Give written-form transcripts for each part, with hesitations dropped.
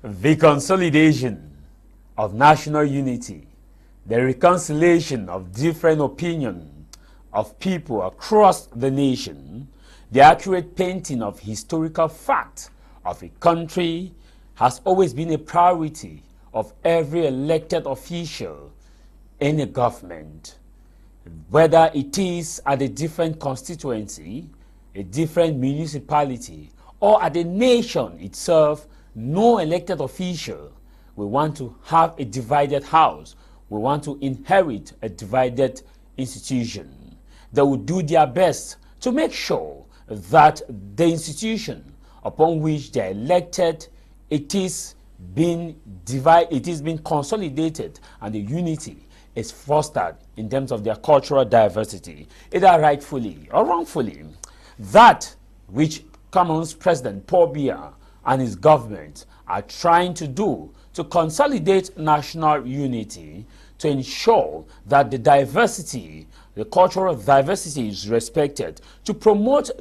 The consolidation of national unity, the reconciliation of different opinions of people across the nation, the accurate painting of historical fact of a country has always been a priority of every elected official in a government. Whether it is at a different constituency, a different municipality, or at the nation itself, no elected official will want to have a divided house. We want to inherit a divided institution. They will do their best to make sure that the institution upon which they are elected, it is being consolidated, and the unity is fostered in terms of their cultural diversity, either rightfully or wrongfully. That which Cameroon's President Paul Biya and his government are trying to do to consolidate national unity, to ensure that the diversity, the cultural diversity is respected, to promote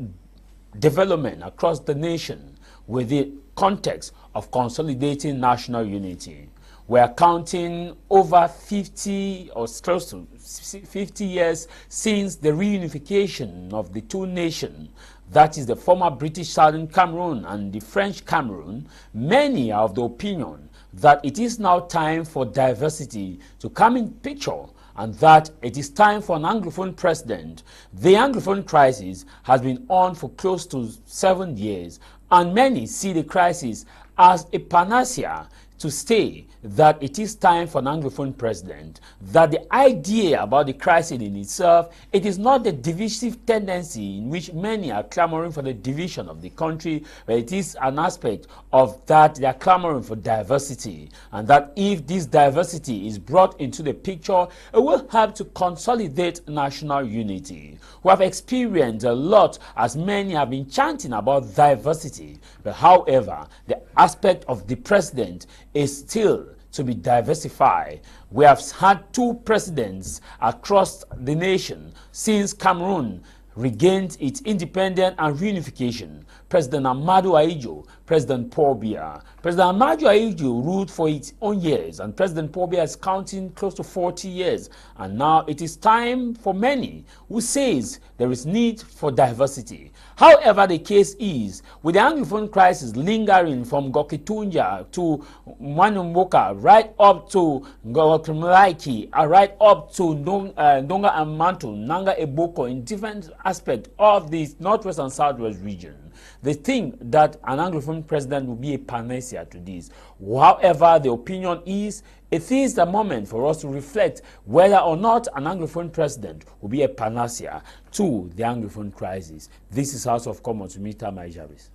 development across the nation with the context of consolidating national unity. We are counting over 50 or close to 50 years since the reunification of the two nations, that is the former British Southern Cameroon and the French Cameroon. Many are of the opinion that it is now time for diversity to come in picture, and that it is time for an anglophone president. The anglophone crisis has been on for close to 7 years, and many see the crisis as a panacea to say that it is time for an anglophone president, that the idea about the crisis in itself, it is not the divisive tendency in which many are clamoring for the division of the country, but it is an aspect of that they are clamoring for diversity, and that if this diversity is brought into the picture, it will help to consolidate national unity. We have experienced a lot, as many have been chanting about diversity, but however, the aspect of the president is still to be diversified. We have had two presidents across the nation since Cameroon regained its independence and reunification. President Ahmadou Ahidjo, President Paul Biya. President Ahmadou Ahidjo ruled for its own years, and President Paul Biya is counting close to 40 years. And now it is time for many who says there is need for diversity. However the case is, with the anglophone crisis lingering from Gokitunja to Mwanumboka, right up to Ngokrimlaiki, right up to Ndonga and Mantu, Nanga Eboko, in different aspects of the northwest and southwest region. They think that an anglophone president will be a panacea to this. However the opinion is, it is the moment for us to reflect whether or not an anglophone president will be a panacea to the anglophone crisis. This is House of Commons with me, Tah Mai Jarvis.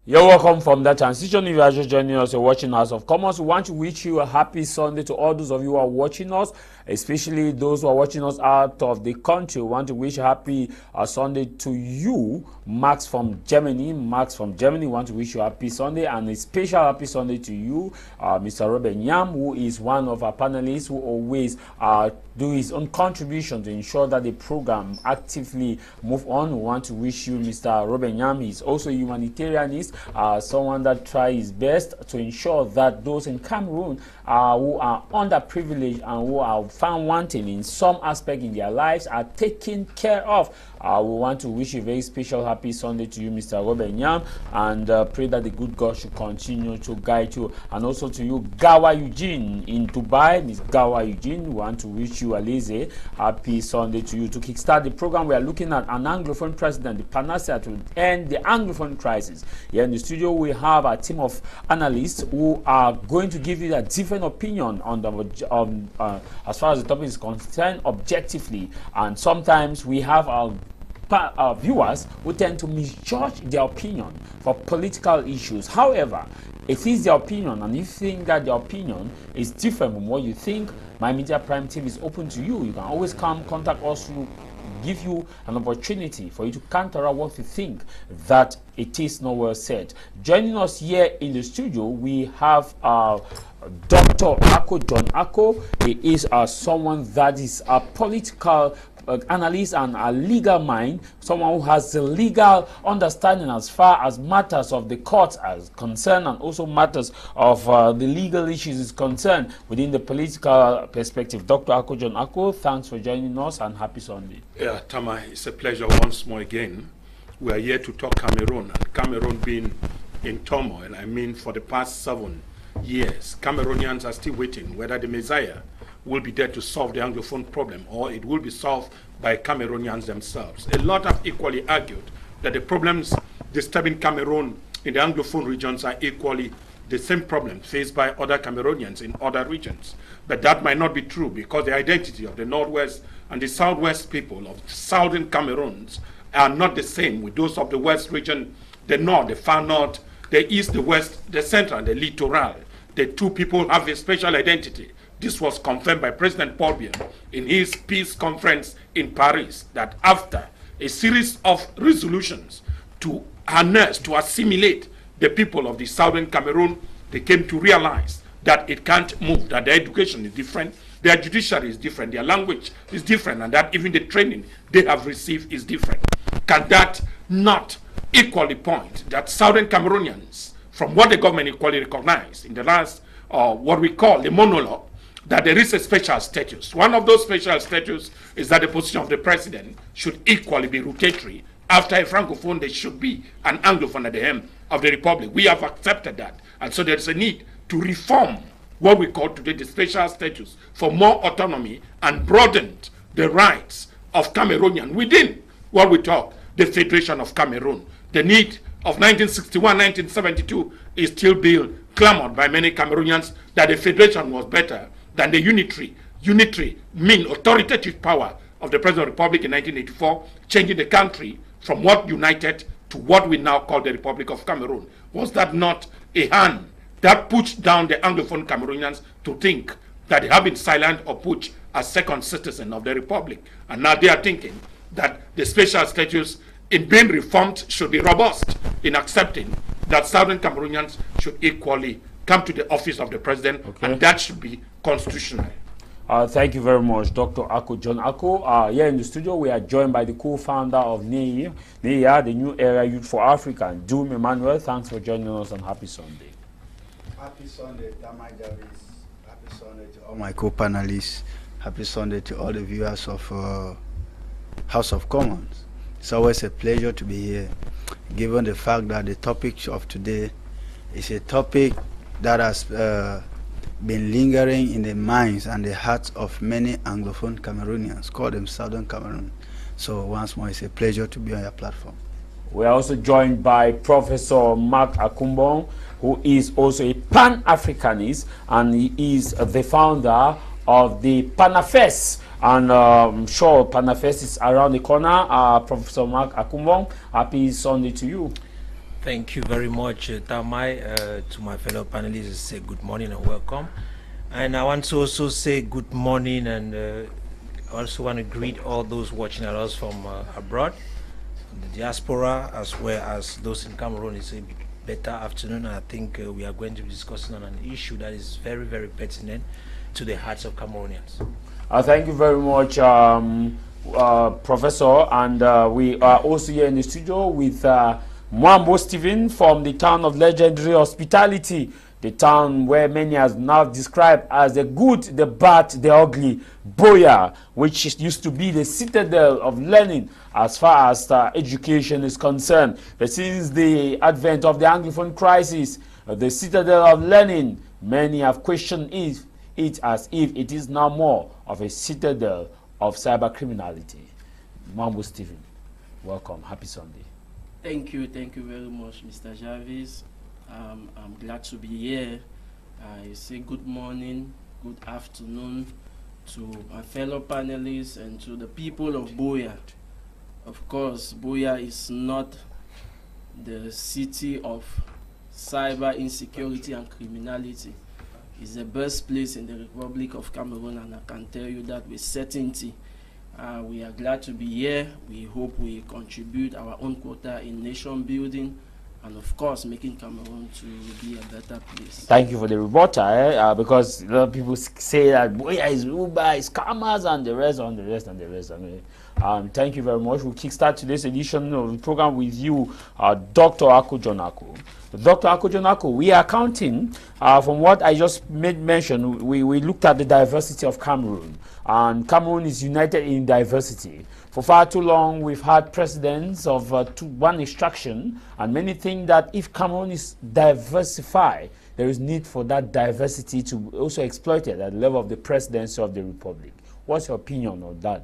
You're welcome from that transition. If you are just joining us, you're watching House of Commons. We want to wish you a happy Sunday to all those of you who are watching us, especially those who are watching us out of the country. We want to wish a happy Sunday to you, Max from Germany. Max from Germany, we want to wish you a happy Sunday, and a special happy Sunday to you, Mr. Robert Nyam, who is one of our panelists who always do his own contribution to ensure that the program actively move on. We want to wish you, Mr. Robert Nyam. He's also a humanitarianist, someone that tries his best to ensure that those in Cameroon who are underprivileged and who are found wanting in some aspect in their lives are taken care of. We want to wish you a very special happy Sunday to you, Mr. Robert Nyam, and pray that the good God should continue to guide you. And also to you, Gawa Eugene in Dubai. Miss Gawa Eugene, we want to wish you a lazy happy Sunday to you. To kickstart the program, we are looking at an anglophone president, the panacea to end the anglophone crisis. Here in the studio, we have a team of analysts who are going to give you a different opinion on the as far as the topic is concerned, objectively. And sometimes we have our viewers who tend to misjudge their opinion for political issues. However, it is their opinion, and if you think that their opinion is different from what you think, My Media Prime TV is open to you. You can always come contact us to give you an opportunity for you to counter what you think that it is not well said. Joining us here in the studio, we have Dr. John Ako. He is someone that is a political analyst and a legal mind, someone who has the legal understanding as far as matters of the courts are concerned, and also matters of the legal issues is concerned within the political perspective. Dr. John Ako, thanks for joining us and happy Sunday. Yeah, Tah Mai, it's a pleasure once more again. We are here to talk Cameroon, and Cameroon being in turmoil. I mean, for the past 7 years, Cameroonians are still waiting whether the Messiah will be there to solve the anglophone problem, or it will be solved by Cameroonians themselves. A lot have equally argued that the problems disturbing Cameroon in the anglophone regions are equally the same problems faced by other Cameroonians in other regions. But that might not be true, because the identity of the Northwest and the Southwest people of southern Cameroons are not the same with those of the West region, the North, the far North, the East, the West, the Central, and the Littoral. The two people have a special identity. This was confirmed by President Paul Biya in his peace conference in Paris, that after a series of resolutions to harness, to assimilate the people of the southern Cameroon, they came to realize that it can't move, that their education is different, their judiciary is different, their language is different, and that even the training they have received is different. Can that not equally point that southern Cameroonians, from what the government equally recognized in the last, what we call the monologue, that there is a special status. One of those special status is that the position of the president should equally be rotatory. After a francophone, there should be an anglophone at the helm of the republic. We have accepted that. And so there's a need to reform what we call today the special status for more autonomy and broaden the rights of Cameroonian within what we talk the Federation of Cameroon. The need of 1961, 1972 is still being clamored by many Cameroonians that the federation was better than the unitary mean authoritative power of the President of the Republic in 1984, changing the country from what united to what we now call the Republic of Cameroon. Was that not a hand that pushed down the Anglophone Cameroonians to think that they have been silent or put as second citizen of the Republic? And now they are thinking that the special status in being reformed should be robust in accepting that Southern Cameroonians should equally come to the office of the president, and that should be constitutional. Thank you very much, Dr. John Ako. Here in the studio, we are joined by the co-founder of NEIA, the New Era Youth for Africa, Doom Emmanuel. Thanks for joining us, and happy Sunday. Happy Sunday, Tah Mai Jarvis. Happy Sunday to all my co-panelists. Happy Sunday to all the viewers of House of Commons. It's always a pleasure to be here, given the fact that the topic of today is a topic that has been lingering in the minds and the hearts of many Anglophone Cameroonians, call them Southern Cameroon. So once more, it's a pleasure to be on your platform. We are also joined by Professor Mark Akumbong, who is also a Pan-Africanist, and he is the founder of the Pan-Afest. And I'm sure Pan-Afest is around the corner. Professor Mark Akumbong, happy Sunday to you. Thank you very much, Tah Mai. To my fellow panelists, say good morning and welcome. And I want to also say good morning, and also want to greet all those watching us from abroad, the diaspora, as well as those in Cameroon. It's a better afternoon. I think we are going to be discussing on an issue that is very, very pertinent to the hearts of Cameroonians. Thank you very much, Professor. And we are also here in the studio with Mwambo Stephen from the town of legendary hospitality, the town where many has now described as the good, the bad, the ugly, Boya, which used to be the citadel of learning as far as education is concerned. But since the advent of the Anglophone crisis, the citadel of learning, many have questioned it as if it is now more of a citadel of cyber criminality. Mwambo Stephen, welcome. Happy Sunday. Thank you very much, Mr. Jarvis. I'm glad to be here. I say good morning, good afternoon to my fellow panelists and to the people of Boya. Of course, Buea is not the city of cyber insecurity and criminality. It's the birthplace in the Republic of Cameroon, and I can tell you that with certainty. We are glad to be here. We hope we contribute our own quota in nation building, and of course making Cameroon to be a better place. Thank you for the rebuttal, because a lot of people say that Buea is Uber, is scammers, and the rest, and the rest, and the rest. I mean, thank you very much. We'll kickstart today's edition of the program with you, Dr. Akojonako. Dr. Akojonako, we are counting, from what I just made mention, we looked at the diversity of Cameroon, and Cameroon is united in diversity. For far too long, we've had presidents of one extraction, and many think that if Cameroon is diversified, there is need for that diversity to also exploit it at the level of the presidency of the Republic. What's your opinion on that?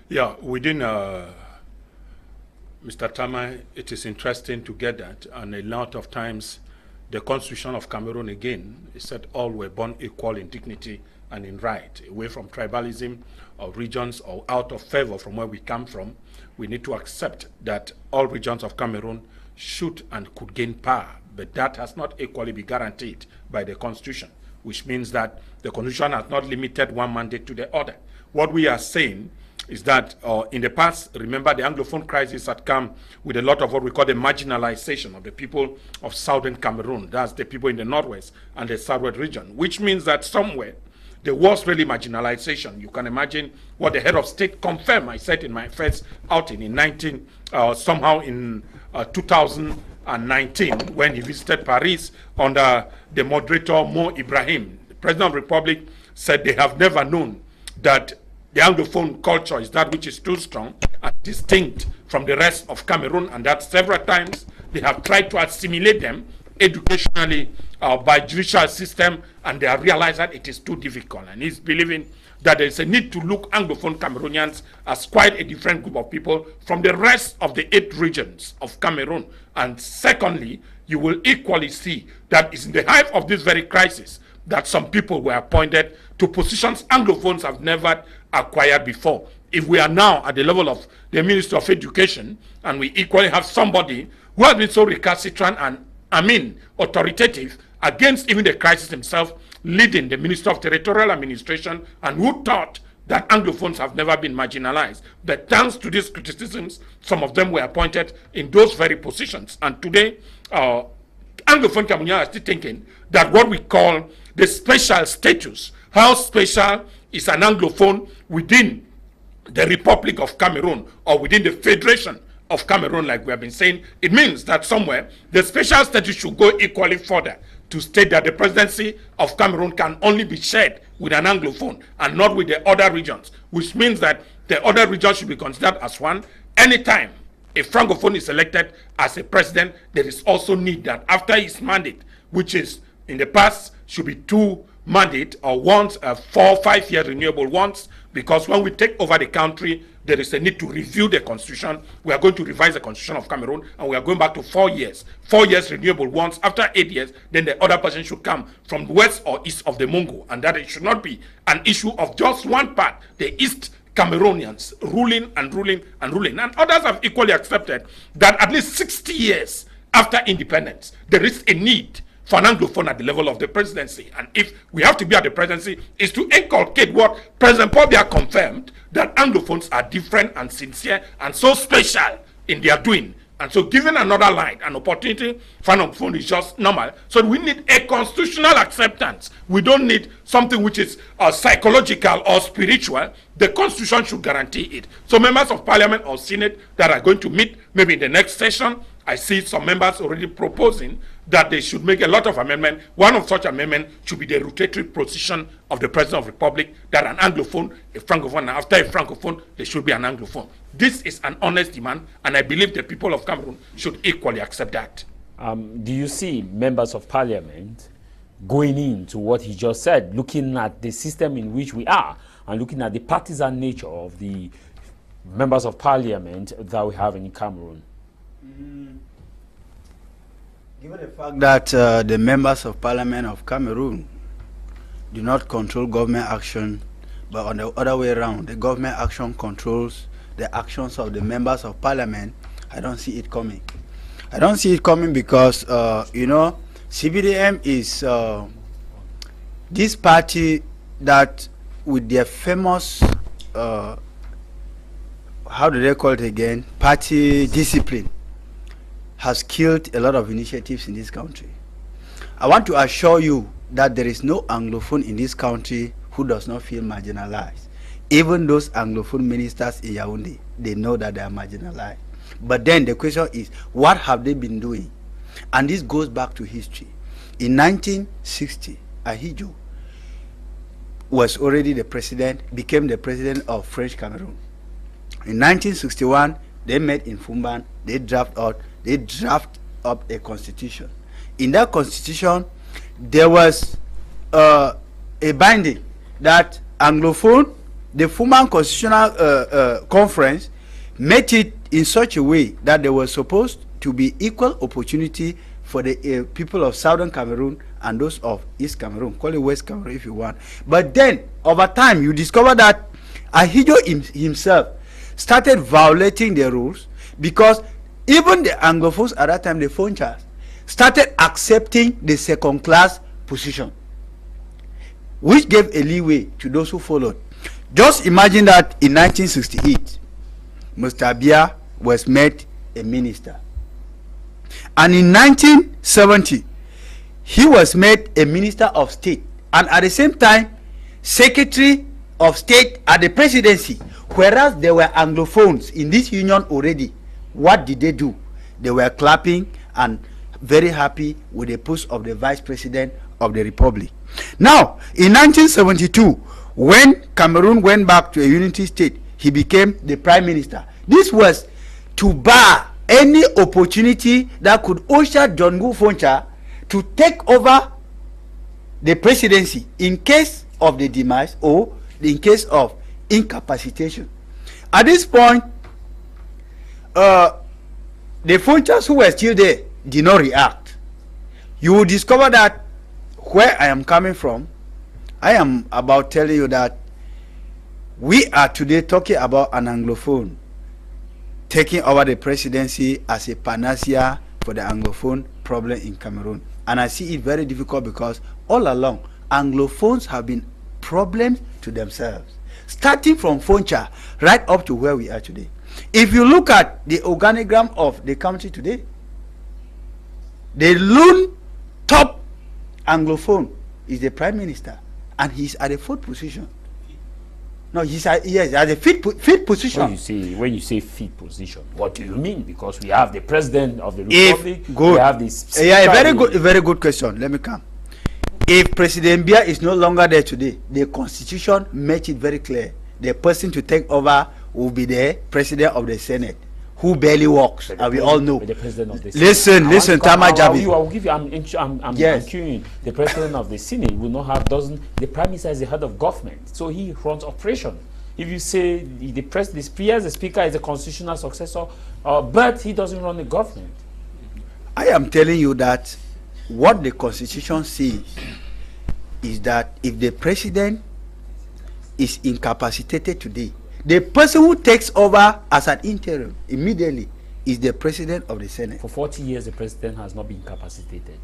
Yeah, within Mr. Tah Mai, it is interesting to get that, and a lot of times the Constitution of Cameroon again is said all were born equal in dignity and in right, away from tribalism or regions or out of favor from where we come from. We need to accept that all regions of Cameroon should and could gain power, but that has not equally been guaranteed by the Constitution, which means that the Constitution has not limited one mandate to the other. What we are saying is that in the past, remember, the anglophone crisis had come with a lot of what we call the marginalization of the people of southern Cameroon. That's the people in the northwest and the southwest region, which means that somewhere there was really marginalization. You can imagine what the head of state confirmed. I said in my first outing in 2019 when he visited Paris under the moderator Mo Ibrahim. The President of the Republic said they have never known that the anglophone culture is that which is too strong and distinct from the rest of Cameroon, and that several times they have tried to assimilate them educationally by judicial system, and they have realized that it is too difficult. And he's believing that there is a need to look anglophone Cameroonians as quite a different group of people from the rest of the 8 regions of Cameroon. And secondly, you will equally see that it's in the height of this very crisis that some people were appointed to positions anglophones have never acquired before. If we are now at the level of the Minister of Education, and we equally have somebody who has been so recalcitrant and, authoritative against even the crisis himself, leading the Minister of Territorial Administration, and who thought that anglophones have never been marginalized. But thanks to these criticisms, some of them were appointed in those very positions. And today, anglophone Cameroonians are still thinking that what we call the special status, how special is an anglophone within the Republic of Cameroon or within the Federation of Cameroon, like we have been saying, it means that somewhere the special status should go equally further to state that the presidency of Cameroon can only be shared with an anglophone and not with the other regions, which means that the other regions should be considered as one. Anytime a francophone is elected as a president, there is also need that after his mandate, which is in the past should be 2 mandate or once 4 or 5 year renewable once, because when we take over the country, there is a need to review the constitution. We are going to revise the constitution of Cameroon, and we are going back to 4 years. 4 years renewable once. After 8 years, then the other person should come from west or east of the Mungo, and that it should not be an issue of just one part, the East Cameroonians ruling and ruling and ruling. And others have equally accepted that at least 60 years after independence, there is a need for an anglophone at the level of the presidency. And if we have to be at the presidency, is to inculcate what President Paul Biya confirmed, that anglophones are different and sincere and so special in their doing. And so giving another light, an opportunity for an anglophone is just normal. So we need a constitutional acceptance. We don't need something which is psychological or spiritual. The constitution should guarantee it. So members of parliament or senate that are going to meet maybe in the next session, I see some members already proposing that they should make a lot of amendments. One of such amendments should be the rotatory position of the President of the Republic, that an anglophone, a francophone, and after a francophone, there should be an anglophone. This is an honest demand, and I believe the people of Cameroon should equally accept that. Do you see members of parliament going into what he just said, looking at the system in which we are, and looking at the partisan nature of the members of parliament that we have in Cameroon? Given the fact that the members of parliament of Cameroon do not control government action, but on the other way around, the government action controls the actions of the members of parliament, I don't see it coming. I don't see it coming because, you know, CBDM is this party that with their famous, how do they call it again, party discipline, has killed a lot of initiatives in this country. I want to assure you that there is no anglophone in this country who does not feel marginalized. Even those anglophone ministers in Yaoundé, they know that they are marginalized. But then the question is, what have they been doing? And this goes back to history. In 1960, Ahidjo was already the president, became the president of French Cameroon. In 1961, they met in Fumban, they draft up a constitution. In that constitution, there was a binding that anglophone, the Fumban Constitutional Conference, made it in such a way that there was supposed to be equal opportunity for the people of Southern Cameroon and those of East Cameroon, call it West Cameroon if you want. But then, over time, you discover that Ahidjo himself started violating the rules, because even the Anglophones at that time, the Fonchas, started accepting the second-class position, which gave a leeway to those who followed. Just imagine that in 1968, Mr. Abia was made a minister. And in 1970, he was made a minister of state. And at the same time, secretary of state at the presidency. Whereas there were Anglophones in this union already. What did they do? They were clapping and very happy with the post of the vice president of the republic. Now, in 1972, when Cameroon went back to a unity state, he became the prime minister. This was to bar any opportunity that could usher John Gu Foncha to take over the presidency in case of the demise or in case of incapacitation. At this point, the Fonchas who were still there did not react. You will discover that where I am coming from, I am about telling you that we are today talking about an Anglophone taking over the presidency as a panacea for the Anglophone problem in Cameroon. And I see it very difficult because all along, Anglophones have been problems to themselves, starting from Foncha right up to where we are today. If you look at the organigram of the country today, the lone top Anglophone is the prime minister, and he's at the fourth position. No, he's at, yes, at the fifth position. When you say fifth position, what do you mean? Because we have the president of the republic. We have this. Yeah, a very good question. Let me come. If President Biya is no longer there today, the constitution makes it very clear. The person to take over will be the president of the Senate, who barely walks, and we all know. The president of the Senate. Listen, Tah Mai Jarvis. I will give you. I'm queuing. The president of the Senate will not have the prime minister is the head of government, so he runs operation. If you say the speaker is a constitutional successor, but he doesn't run the government. I am telling you that what the constitution says is that if the president is incapacitated today, the person who takes over as an interim immediately is the president of the Senate. For 40 years, the president has not been incapacitated.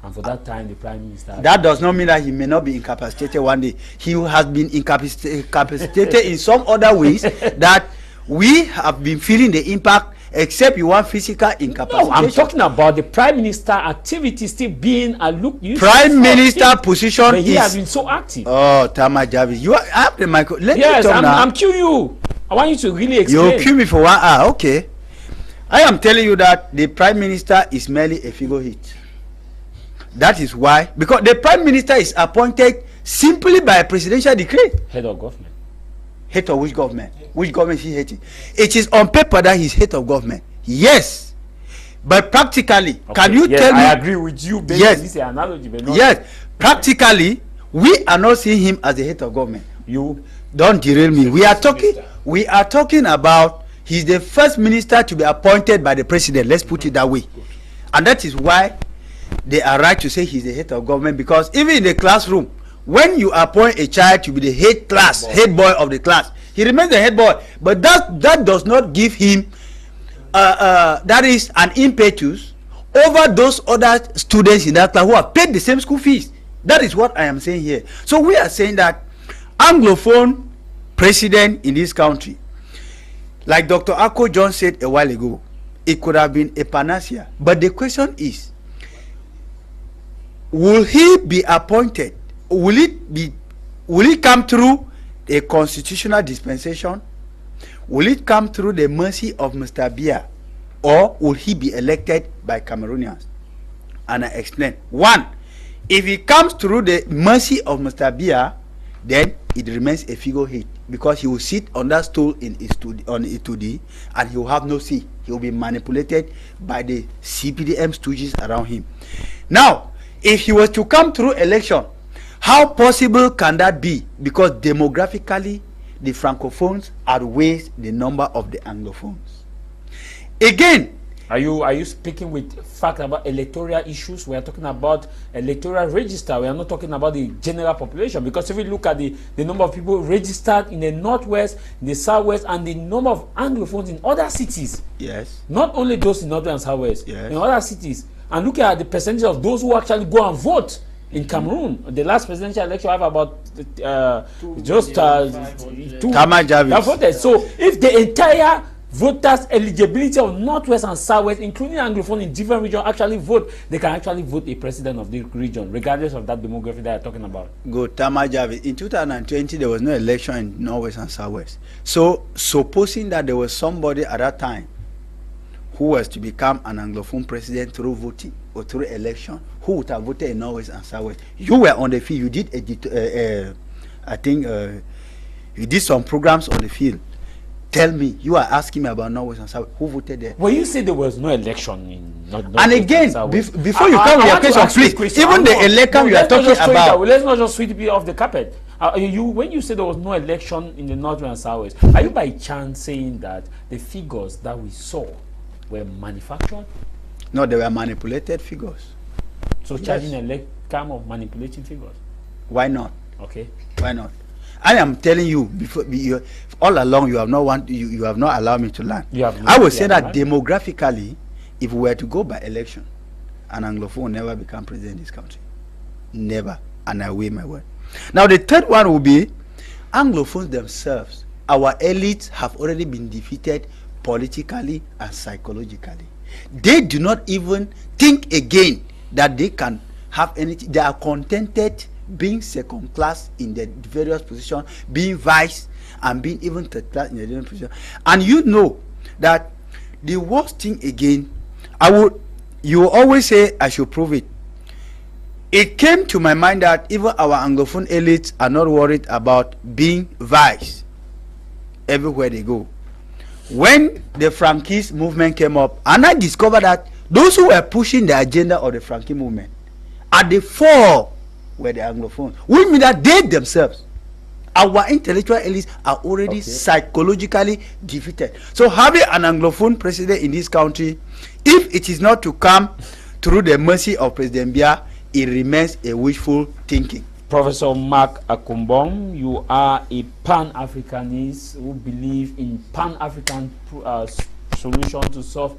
And for that time, the prime minister... That does not mean that he may not be incapacitated one day. He has been incapacitated in some other ways that we have been feeling the impact, except you want physical incapacitation. No, I'm talking about the prime minister activity still being a look. Prime minister position but he has been so active. Oh, Tah Mai Jarvis, I have the micro. Let me talk now. I'm cueing you. I want you to really explain. You cue me for 1 hour, okay. I am telling you that the prime minister is merely a figurehead. That is why, because the prime minister is appointed simply by a presidential decree. Head of government. Head of which government? Which government is he hating? It is on paper that he's head of government. Yes. But practically, okay, can you tell me? I agree with you based on this analogy. But not yes. Practically, we are not seeing him as the head of government. You don't derail me. We are talking about he's the first minister to be appointed by the president. Let's put it that way. And that is why they are right to say he's the head of government, because even in the classroom, when you appoint a child to be the head boy of the class, He remains the head boy. But that does not give him that is an impetus over those other students in that class who have paid the same school fees. That is what I am saying here. So we are saying that anglophone president in this country, like Dr. Akko John said a while ago, it could have been a panacea. But the question is, will he be appointed? Will it come through a constitutional dispensation? Will it come through the mercy of Mr. Biya? Or will he be elected by Cameroonians? And I explain. One, if he comes through the mercy of Mr. Biya, then it remains a figurehead, because he will sit on that stool on Itudi, and he will have no say. He will be manipulated by the CPDM stooges around him. Now, if he was to come through election, how possible can that be? Because demographically, the francophones outweighs the number of the anglophones. Again, are you speaking with fact about electoral issues? We are talking about electoral register. We are not talking about the general population, because if we look at the number of people registered in the northwest, the southwest, and the number of anglophones in other cities. Yes. Not only those in northwest and southwest, yes, in other cities, and look at the percentage of those who actually go and vote in Cameroon. The last presidential election, I have about Tah Mai Jarvis voted. So if the entire voters eligibility of northwest and southwest, including anglophone in different regions, actually vote, they can actually vote a president of the region, regardless of that demography that I'm talking about. Go Tah Mai Jarvis. In 2020, there was no election in northwest and southwest. So supposing that there was somebody at that time who was to become an anglophone president through voting or through election, who would have voted in northwest and southwest? You were on the field. You did you did some programs on the field. Tell me, you are asking me about northwest and south. Who voted there? Well, you said there was no election in northwest and again, before you come with your question, please, even the election you are talking about. Let's not just sweep it off the carpet. When you say there was no election in the northwest and southwest, are you by chance saying that the figures that we saw were manufactured? No, they were manipulated figures. So charging a kind of manipulating figures? Why not? Okay. Why not? I am telling you, all along you have not allowed me to learn. I would say that demographically, if we were to go by election, an anglophone will never become president in this country. Never. And I weigh my word. Now the third one will be anglophones themselves. Our elites have already been defeated politically and psychologically. They do not even think again that they can have anything. They are contented being second class in the various positions, being vice, and being even third class in the different position. And you know that the worst thing again, you always say I should prove it. It came to my mind that even our anglophone elites are not worried about being vice everywhere they go. When the Frankist movement came up, and I discovered that those who were pushing the agenda of the Frankie movement at the fore were the anglophones. We mean that they themselves, our intellectual elites, are already psychologically defeated. So having an anglophone president in this country, if it is not to come through the mercy of President Biya, it remains a wishful thinking. Professor Mark Akumbong, you are a Pan-Africanist who believe in Pan-African solution to solve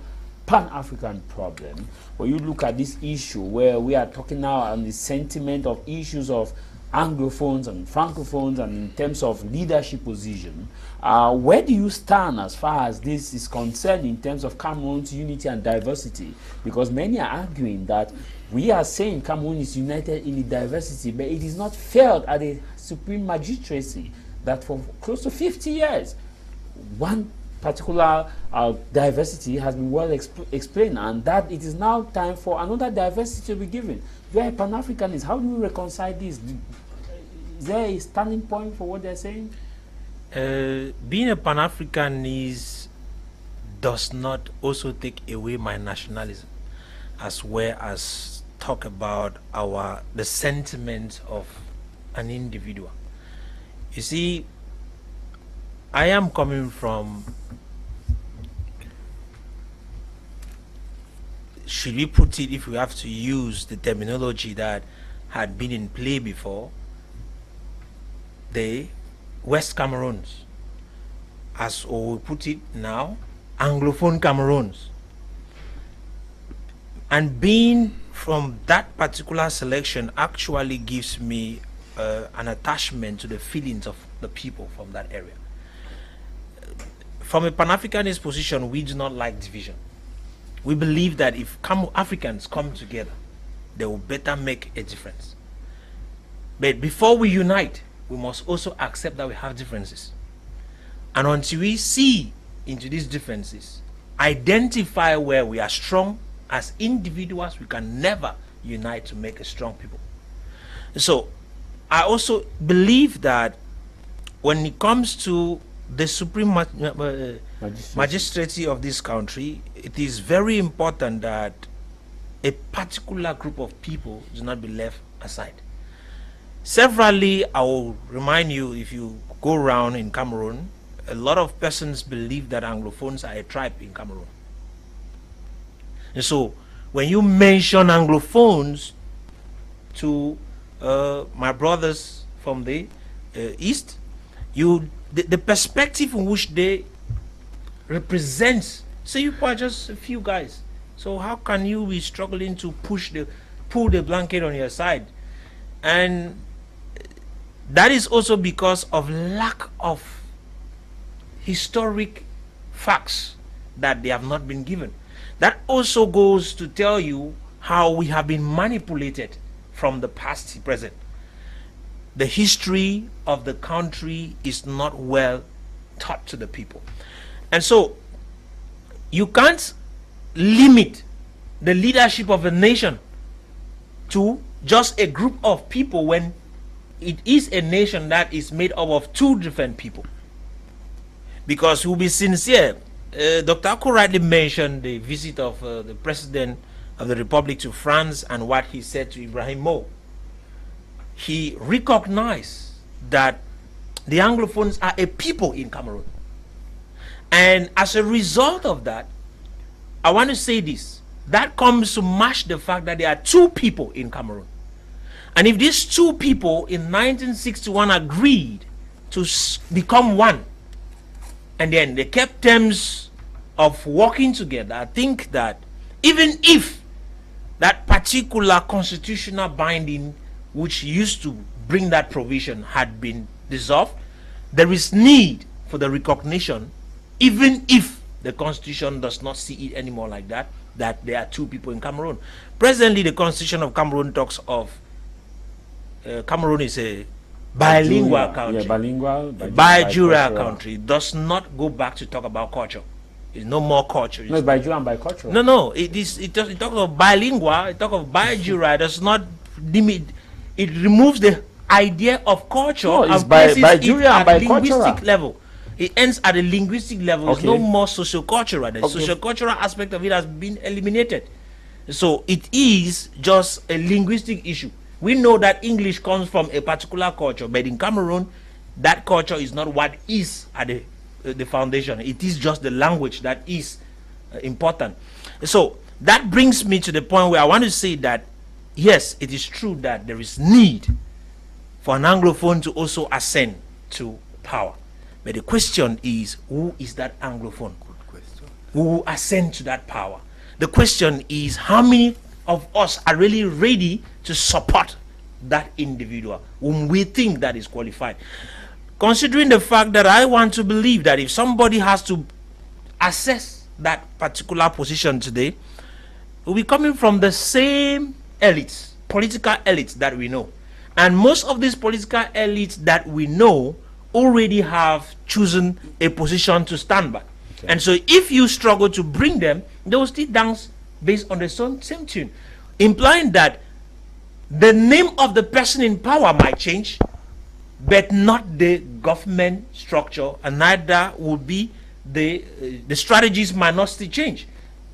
Pan-African problem. When you look at this issue where we are talking now on the sentiment of issues of anglophones and francophones and in terms of leadership position, where do you stand as far as this is concerned in terms of Cameroon's unity and diversity? Because many are arguing that we are saying Cameroon is united in its diversity, but it is not felt at the supreme magistracy that for close to 50 years, one particular diversity has been well explained, and that it is now time for another diversity to be given. You are a Pan-Africanist. How do you reconcile this? Is there a standing point for what they're saying? Being a Pan-Africanist does not also take away my nationalism, as well as talk about the sentiment of an individual. You see, I am coming from, should we put it, if we have to use the terminology that had been in play before, the West Cameroons. as we put it now, Anglophone Cameroons. And being from that particular selection actually gives me an attachment to the feelings of the people from that area. From a Pan-Africanist position, we do not like division. We believe that if Africans come together, they will better make a difference. But before we unite, we must also accept that we have differences. And until we see into these differences, identify where we are strong as individuals, we can never unite to make a strong people. So I also believe that when it comes to the supreme magistracy of this country, it is very important that a particular group of people do not be left aside. Severally, I will remind you, if you go around in Cameroon, a lot of persons believe that Anglophones are a tribe in Cameroon. And so, when you mention Anglophones to my brothers from the East, the perspective in which they represent, say you are just a few guys. So how can you be struggling to pull the blanket on your side? And that is also because of lack of historic facts that they have not been given. That also goes to tell you how we have been manipulated from the past to present. The history of the country is not well taught to the people. And so you can't limit the leadership of a nation to just a group of people when it is a nation that is made up of two different people. Because we'll be sincere, Dr. Ako rightly mentioned the visit of the President of the Republic to France and what he said to Ibrahim Mo. He recognized that the Anglophones are a people in Cameroon. And as a result of that, I want to say this, that comes to match the fact that there are two people in Cameroon. And if these two people in 1961 agreed to become one, and then they kept terms of working together, I think that even if that particular constitutional binding which used to bring that provision had been dissolved, there is need for the recognition, even if the constitution does not see it anymore like that, that there are two people in Cameroon. Presently, the constitution of Cameroon talks of Cameroon is a bilingual country. Yeah, bilingual. Bijural country. It does not go back to talk about culture. It's no more culture. No, it's bijural and bicultural. No. It talks of bilingual. It talks of bijural. It does not limit. It removes the idea of culture. No, it's and places bijural it and at bicultural. linguistic level. It ends at a linguistic level. Okay. It's no more socio-cultural. The Okay. socio-cultural aspect of it has been eliminated. So it is just a linguistic issue. We know that English comes from a particular culture, but in Cameroon, that culture is not what is at the foundation. It is just the language that is important. So that brings me to the point where I want to say that, yes, it is true that there is need for an Anglophone to also ascend to power. But the question is, who is that Anglophone? Good question. Who will ascend to that power? The question is, how many of us are really ready to support that individual whom we think that is qualified? Considering the fact that I want to believe that if somebody has to assess that particular position today, it will be coming from the same elites, political elites that we know. And most of these political elites that we know already have chosen a position to stand by. Okay. And so if you struggle to bring them, they will still dance based on the same tune, implying that the name of the person in power might change, but not the government structure, and neither will be the strategies might not still change.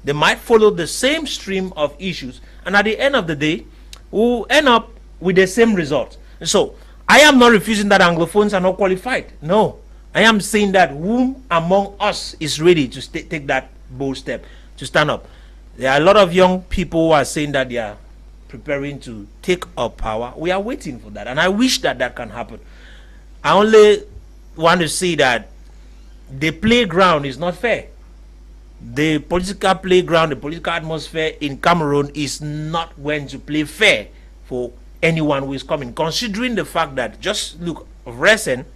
They might follow the same stream of issues, and at the end of the day, we'll end up with the same result. And so I am not refusing that Anglophones are not qualified. No, I am saying that whom among us is ready to take that bold step to stand up. There are a lot of young people who are saying that they are preparing to take up power. We are waiting for that, and I wish that that can happen. I only want to say that the playground is not fair. The political playground, the political atmosphere in Cameroon is not going to play fair for anyone who is coming, considering the fact that, just look, recent,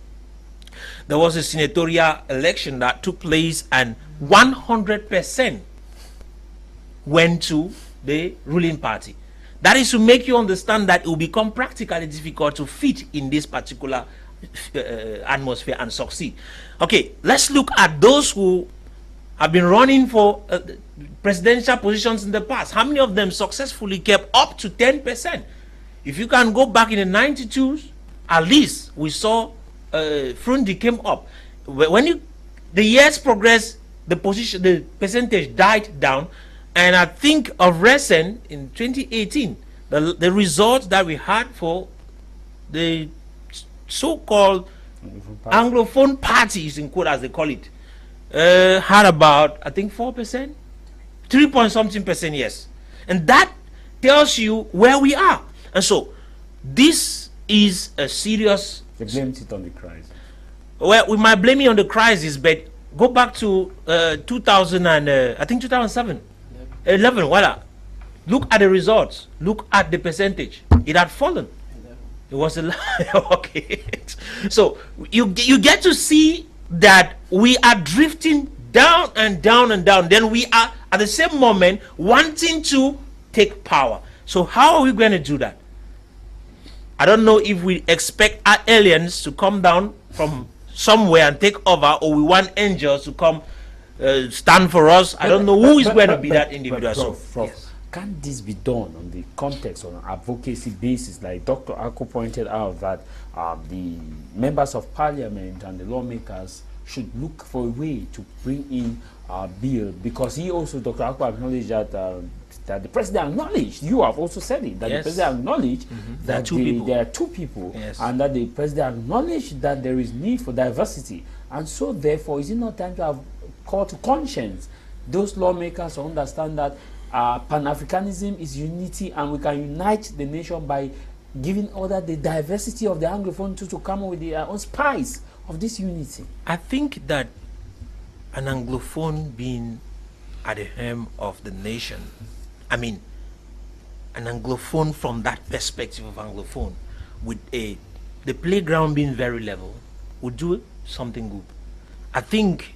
there was a senatorial election that took place and 100% went to the ruling party. That is to make you understand that it will become practically difficult to fit in this particular atmosphere and succeed. Okay, let's look at those who have been running for presidential positions in the past. How many of them successfully kept up to 10%? If you can go back in the 92s, at least we saw Frundi came up. When the years progressed, the percentage died down, and I think of recent in 2018, the results that we had for the so-called anglophone parties, in quote as they call it, had about, I think, 4%, 3-point-something%, yes. And that tells you where we are. And so this is a serious... They blamed it on the crisis. Well, we might blame it on the crisis, but go back to 2000 and I think 2007, 11. Voila. Look at the results. Look at the percentage. It had fallen. It was a okay. So you get to see that we are drifting down and down and down. Then we are at the same moment wanting to take power. So how are we going to do that? I don't know if we expect our aliens to come down from somewhere and take over, or we want angels to come stand for us. I don't know who is going to be that individual. Yes. Can this be done on the context, on an advocacy basis? Like Dr. Ako pointed out that the members of parliament and the lawmakers should look for a way to bring in a bill, because he also, Dr. Ako, acknowledged that that the president acknowledged, you have also said it, that the president acknowledged that there are two people, and that the president acknowledged that there is need for diversity. And so therefore, is it not time to have call to conscience those lawmakers to understand that Pan-Africanism is unity, and we can unite the nation by giving order the diversity of the anglophone to come up with their own spice of this unity? I think that an anglophone being at the helm of the nation, I mean, an anglophone from that perspective of anglophone, with the playground being very level, would do something good. I think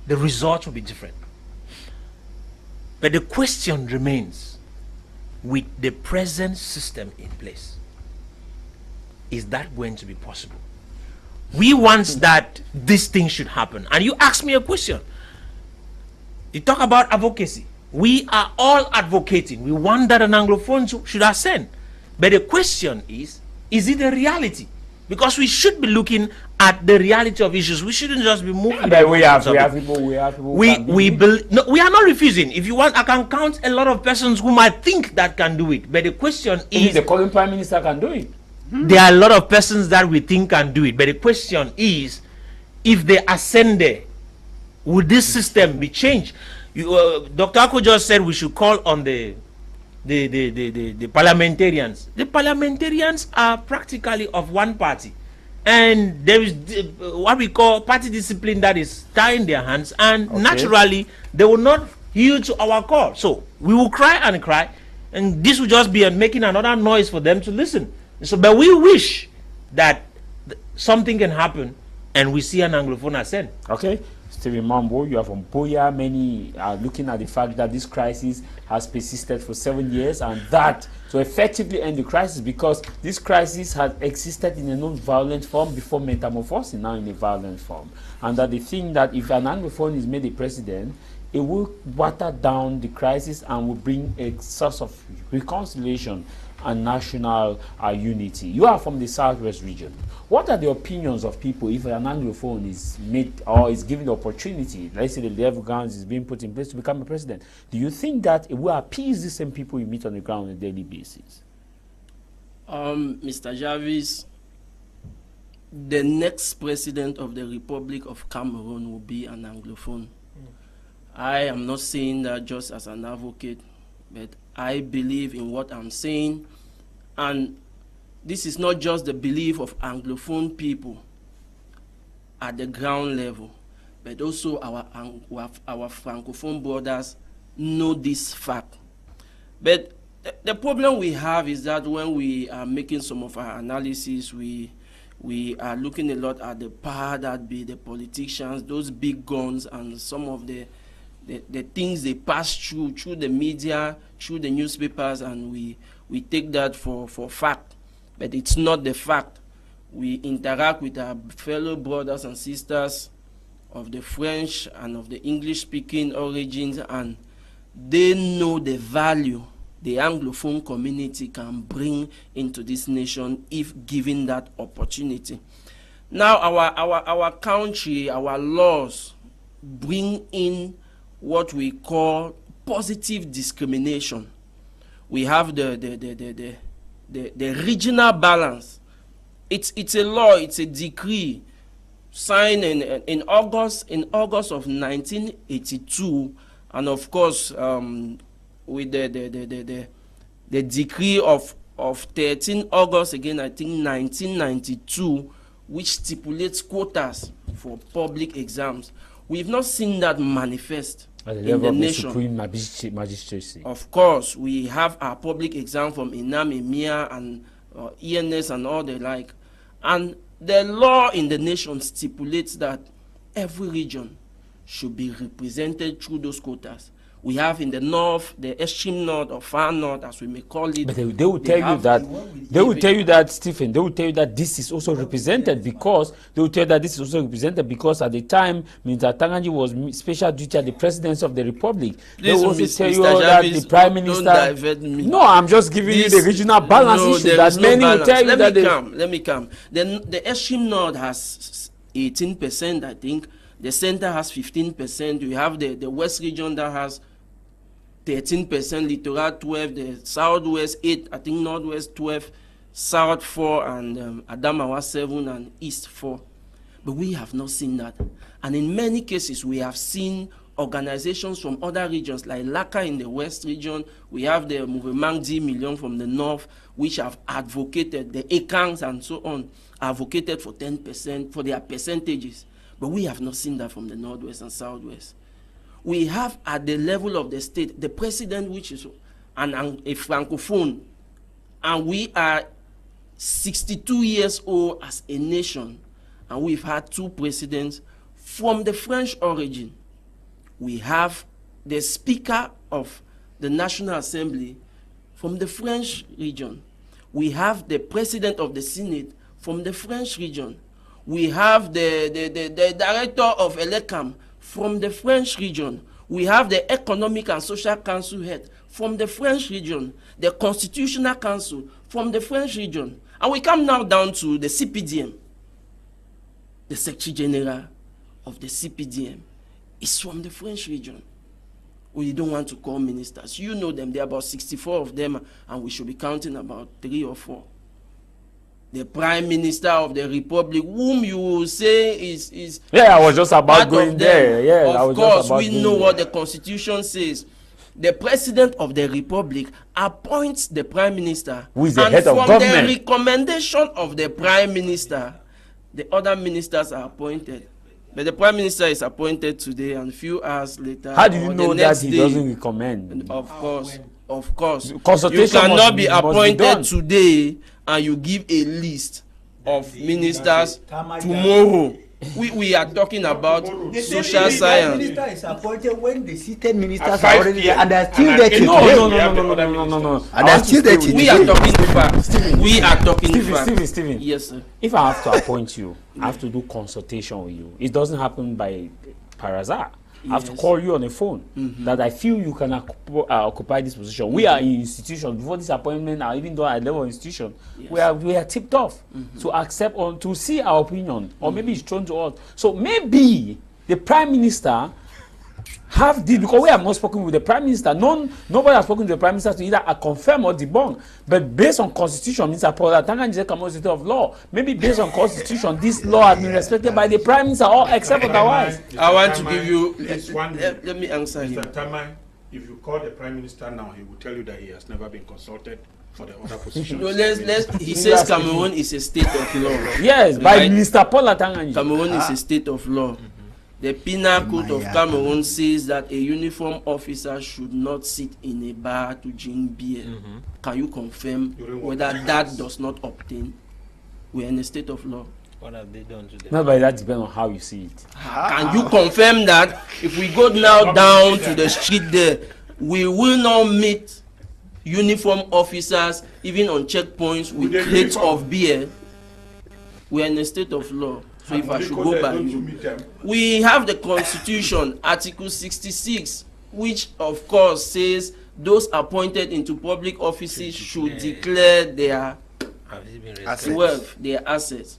the results will be different. But the question remains, with the present system in place, is that going to be possible? We want that this thing should happen. And you ask me a question. You talk about advocacy. We are all advocating. We want that an anglophone should ascend. But the question is it a reality? Because we should be looking at the reality of issues. We shouldn't just be moving. But we have people. No, we are not refusing. If you want, I can count a lot of persons who might think that can do it. But the question is, the current prime minister can do it. There are a lot of persons that we think can do it. But the question is, if they ascend there, would this system be changed? Dr. Ako just said we should call on the parliamentarians. The parliamentarians are practically of one party, and there is what we call party discipline that is tying their hands, and naturally they will not yield to our call. So we will cry and cry, and this will just be making another noise for them to listen. So, but we wish that something can happen, and we see an anglophone ascend. Okay. Stephen Mambo, you are from Boya. Many are looking at the fact that this crisis has persisted for 7 years, and that to effectively end the crisis, because this crisis has existed in a non-violent form before metamorphosing now in a violent form, and that they think that if an anglophone is made a president, it will water down the crisis and will bring a source of reconciliation and national unity. You are from the Southwest region. What are the opinions of people if an anglophone is made or is given the opportunity, let's say the level grounds is being put in place to become a president? Do you think that it will appease the same people you meet on the ground on a daily basis? Mr. Jarvis, the next president of the Republic of Cameroon will be an anglophone. I am not saying that just as an advocate, but I believe in what I'm saying, and this is not just the belief of anglophone people at the ground level, but also our Francophone brothers know this fact. But the problem we have is that when we are making some of our analysis, we are looking a lot at the power that be the politicians, those big guns, and some of the things they pass through the media, through the newspapers, and we take that for fact. But it's not the fact. We interact with our fellow brothers and sisters of the French and of the English-speaking origins, and they know the value the anglophone community can bring into this nation if given that opportunity. Now, our country, our laws bring in what we call positive discrimination. We have the regional balance. It's a law, it's a decree signed in August of 1982, and of course with the decree of 13 August again, I think 1992, which stipulates quotas for public exams. We've not seen that manifest at the in level the of nation. the Supreme Magistracy. Of course, we have our public exam from INAM, EMIA, and ENS and all the like. And the law in the nation stipulates that every region should be represented through those quotas. We have in the north, the extreme north or far north, as we may call it. But they will tell you that, Stephen, they will tell you that this is also represented because, at the time, Mr. Tanganji was special duty at the presidency of the Republic. They will also tell you that the Prime Minister... Don't divert me. No, I'm just giving you the regional balance issue that many will tell you that... Let me come. The extreme north has 18%, I think. The center has 15%. We have the west region that has 13%, littoral 12, the southwest 8, I think northwest 12, south 4, and Adamawa 7, and east 4. But we have not seen that. And in many cases, we have seen organizations from other regions, like LACA in the west region. We have the Mouvement 10 Million from the north, which have advocated, the ECANs and so on, advocated for 10%, for their percentages. But we have not seen that from the northwest and southwest. We have at the level of the state, the president, which is a francophone, and we are 62 years old as a nation, and we've had 2 presidents from the French origin. We have the Speaker of the National Assembly from the French region. We have the President of the Senate from the French region. We have the Director of ELECAM from the French region. We have the Economic and Social Council head from the French region. The Constitutional Council from the French region. And we come now down to the CPDM. The Secretary General of the CPDM is from the French region. We don't want to call ministers. You know them. There are about 64 of them, and we should be counting about 3 or 4. The Prime Minister of the Republic, whom you will say is I was just about going there. Yeah, of course, we know what the Constitution says. The President of the Republic appoints the Prime Minister, who is the head of government. From the recommendation of the Prime Minister, the other ministers are appointed. But the Prime Minister is appointed today, and a few hours later. How do you know that he doesn't recommend? Of course. Consultation you cannot be appointed today and you give a list of ministers tomorrow. We are talking about social science. The minister is appointed when the seated ministers are already there, and they are still there today. No. And they are still there today. We are talking facts. Stephen. Yes, sir. If I have to appoint you, I have to do consultation with you. It doesn't happen by parazar. I have to call you on the phone that I feel you can occupy this position. We are in institution before this appointment, even though at level institution, we are tipped off to accept or to see our opinion, or maybe it's thrown to us. So maybe the Prime Minister have this, because we have not spoken with the Prime Minister. Nobody has spoken to the Prime Minister to either confirm or debunk. But based on Constitution, Mr. Paul Tanganji comes state of law. Maybe based on Constitution, this law has been respected by the Prime Minister, or except otherwise. I want to give you. Let me answer him. Mr. Tah Mai, if you call the Prime Minister now, he will tell you that he has never been consulted for the other positions. No, he says Cameroon is a state of law. Yes, by Mr. Paul Tanganji. Cameroon is a state of law. The Penal Code of Cameroon says that a uniformed officer should not sit in a bar to drink beer. Can you confirm whether that does not obtain? We're in a state of law. What have they done to them? No, but that depends on how you see it. Can you confirm that if we go now down to the street there, we will not meet uniform officers even on checkpoints with crates of beer? We're in a state of law. So if I should go by you, we have the Constitution, Article 66, which of course says those appointed into public offices should declare their wealth, their assets.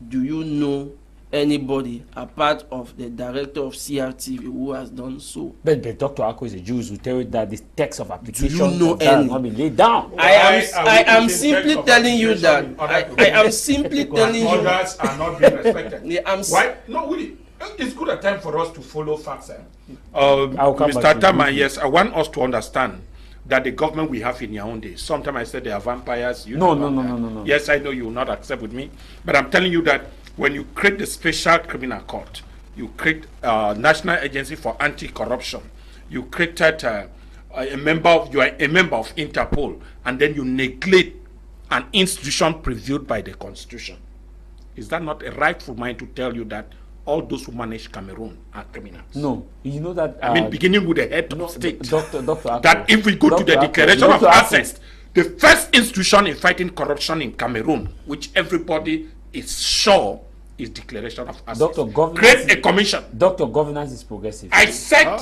Do you know anybody apart of the director of CRTV who has done so? But Dr. Ako is a Jew who tell you that the text of application Do you know that has any? not been laid down. I am simply telling you that. I am simply telling you. Others are not being respected. Yeah, Why? No, Willie. It's good a time for us to follow facts. I'll come back to Mr. Tah Mai, you. yes, I want us to understand that the government we have in Yaoundé, sometimes I said they are vampires. No. Yes, I know you will not accept with me, but I'm telling you that when you create the Special Criminal Court, you create National Agency for Anti-Corruption, you created you are a member of Interpol, and then you neglect an institution previewed by the Constitution. Is that not a rightful mind to tell you that all those who manage Cameroon are criminals? No, you know that. I mean, beginning with the head of state. Dr. Ako, That if we go to the Declaration of Assets, the first institution in fighting corruption in Cameroon, which everybody is sure is Declaration of Assets. Create a commission. Dr. Governance is progressive. I said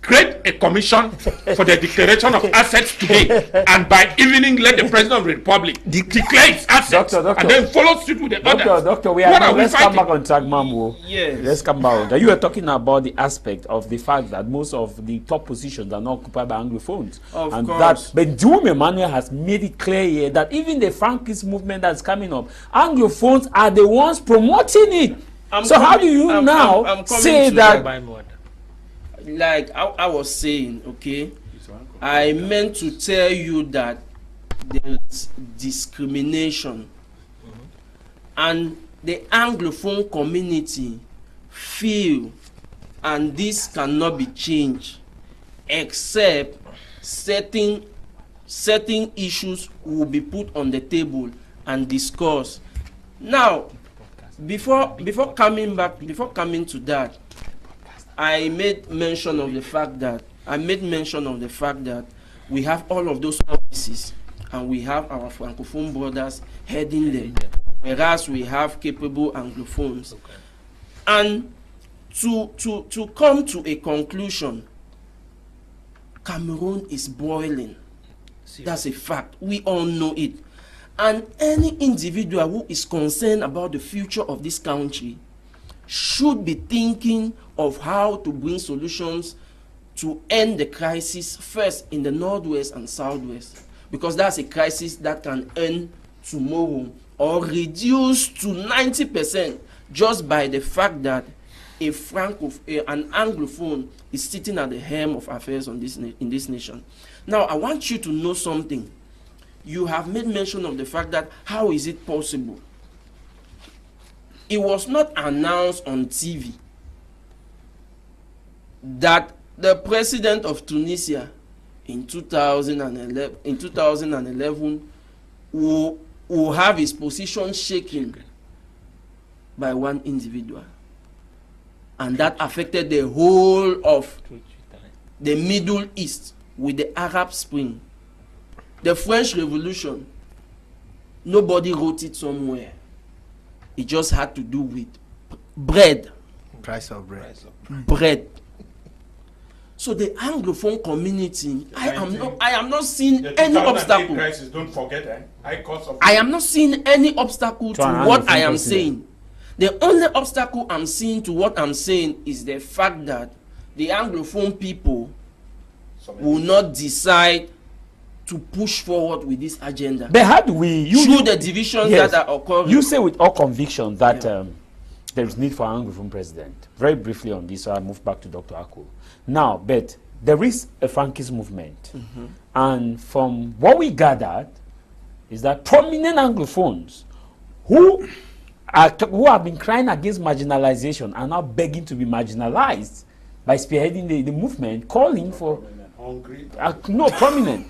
create a commission for the Declaration of Assets today, and by evening let the President of the Republic declare its assets, Doctor, and then follow suit with the others. Doctor, let's come back on track, Mambo. Yes. Let's come back. You were talking about the aspect of the fact that most of the top positions are not occupied by anglophones. Of course. That, but Jum Emmanuel has made it clear here that even the Frankist movement that's coming up, anglophones are the ones promoting it. How do you now say that? Like I was saying, okay, I meant to tell you that there's discrimination, and the Anglophone community feel, and this cannot be changed, except certain issues will be put on the table and discussed. Now, before coming to that, I made mention of the fact that we have all of those offices, and we have our Francophone brothers heading them, whereas we have capable Anglophones. And to come to a conclusion, Cameroon is boiling. That's a fact. We all know it. And any individual who is concerned about the future of this country should be thinking of how to bring solutions to end the crisis first in the Northwest and Southwest, because that's a crisis that can end tomorrow or reduce to 90% just by the fact that an Anglophone is sitting at the helm of affairs in this nation. Now, I want you to know something. You have made mention of the fact that how is it possible? It was not announced on TV that the president of Tunisia in 2011 will have his position shaken by one individual, and that affected the whole of the Middle East with the Arab Spring, the French Revolution. Nobody wrote it somewhere. It just had to do with bread. Price of bread. Bread. So the Anglophone community, I am not seeing any obstacle. Crisis, don't forget, high cost of I am not seeing any obstacle to what I am saying. The only obstacle I'm seeing to what I'm saying is the fact that the Anglophone people will not decide to push forward with this agenda. But how do we through the divisions that are occurring? You say with all conviction that there is need for an Anglophone president. Very briefly on this, so I move back to Dr. Ako. Now, but there is a Frankist movement, and from what we gathered is that prominent Anglophones who who have been crying against marginalization are now begging to be marginalized by spearheading the movement, calling for hungry. No, prominent.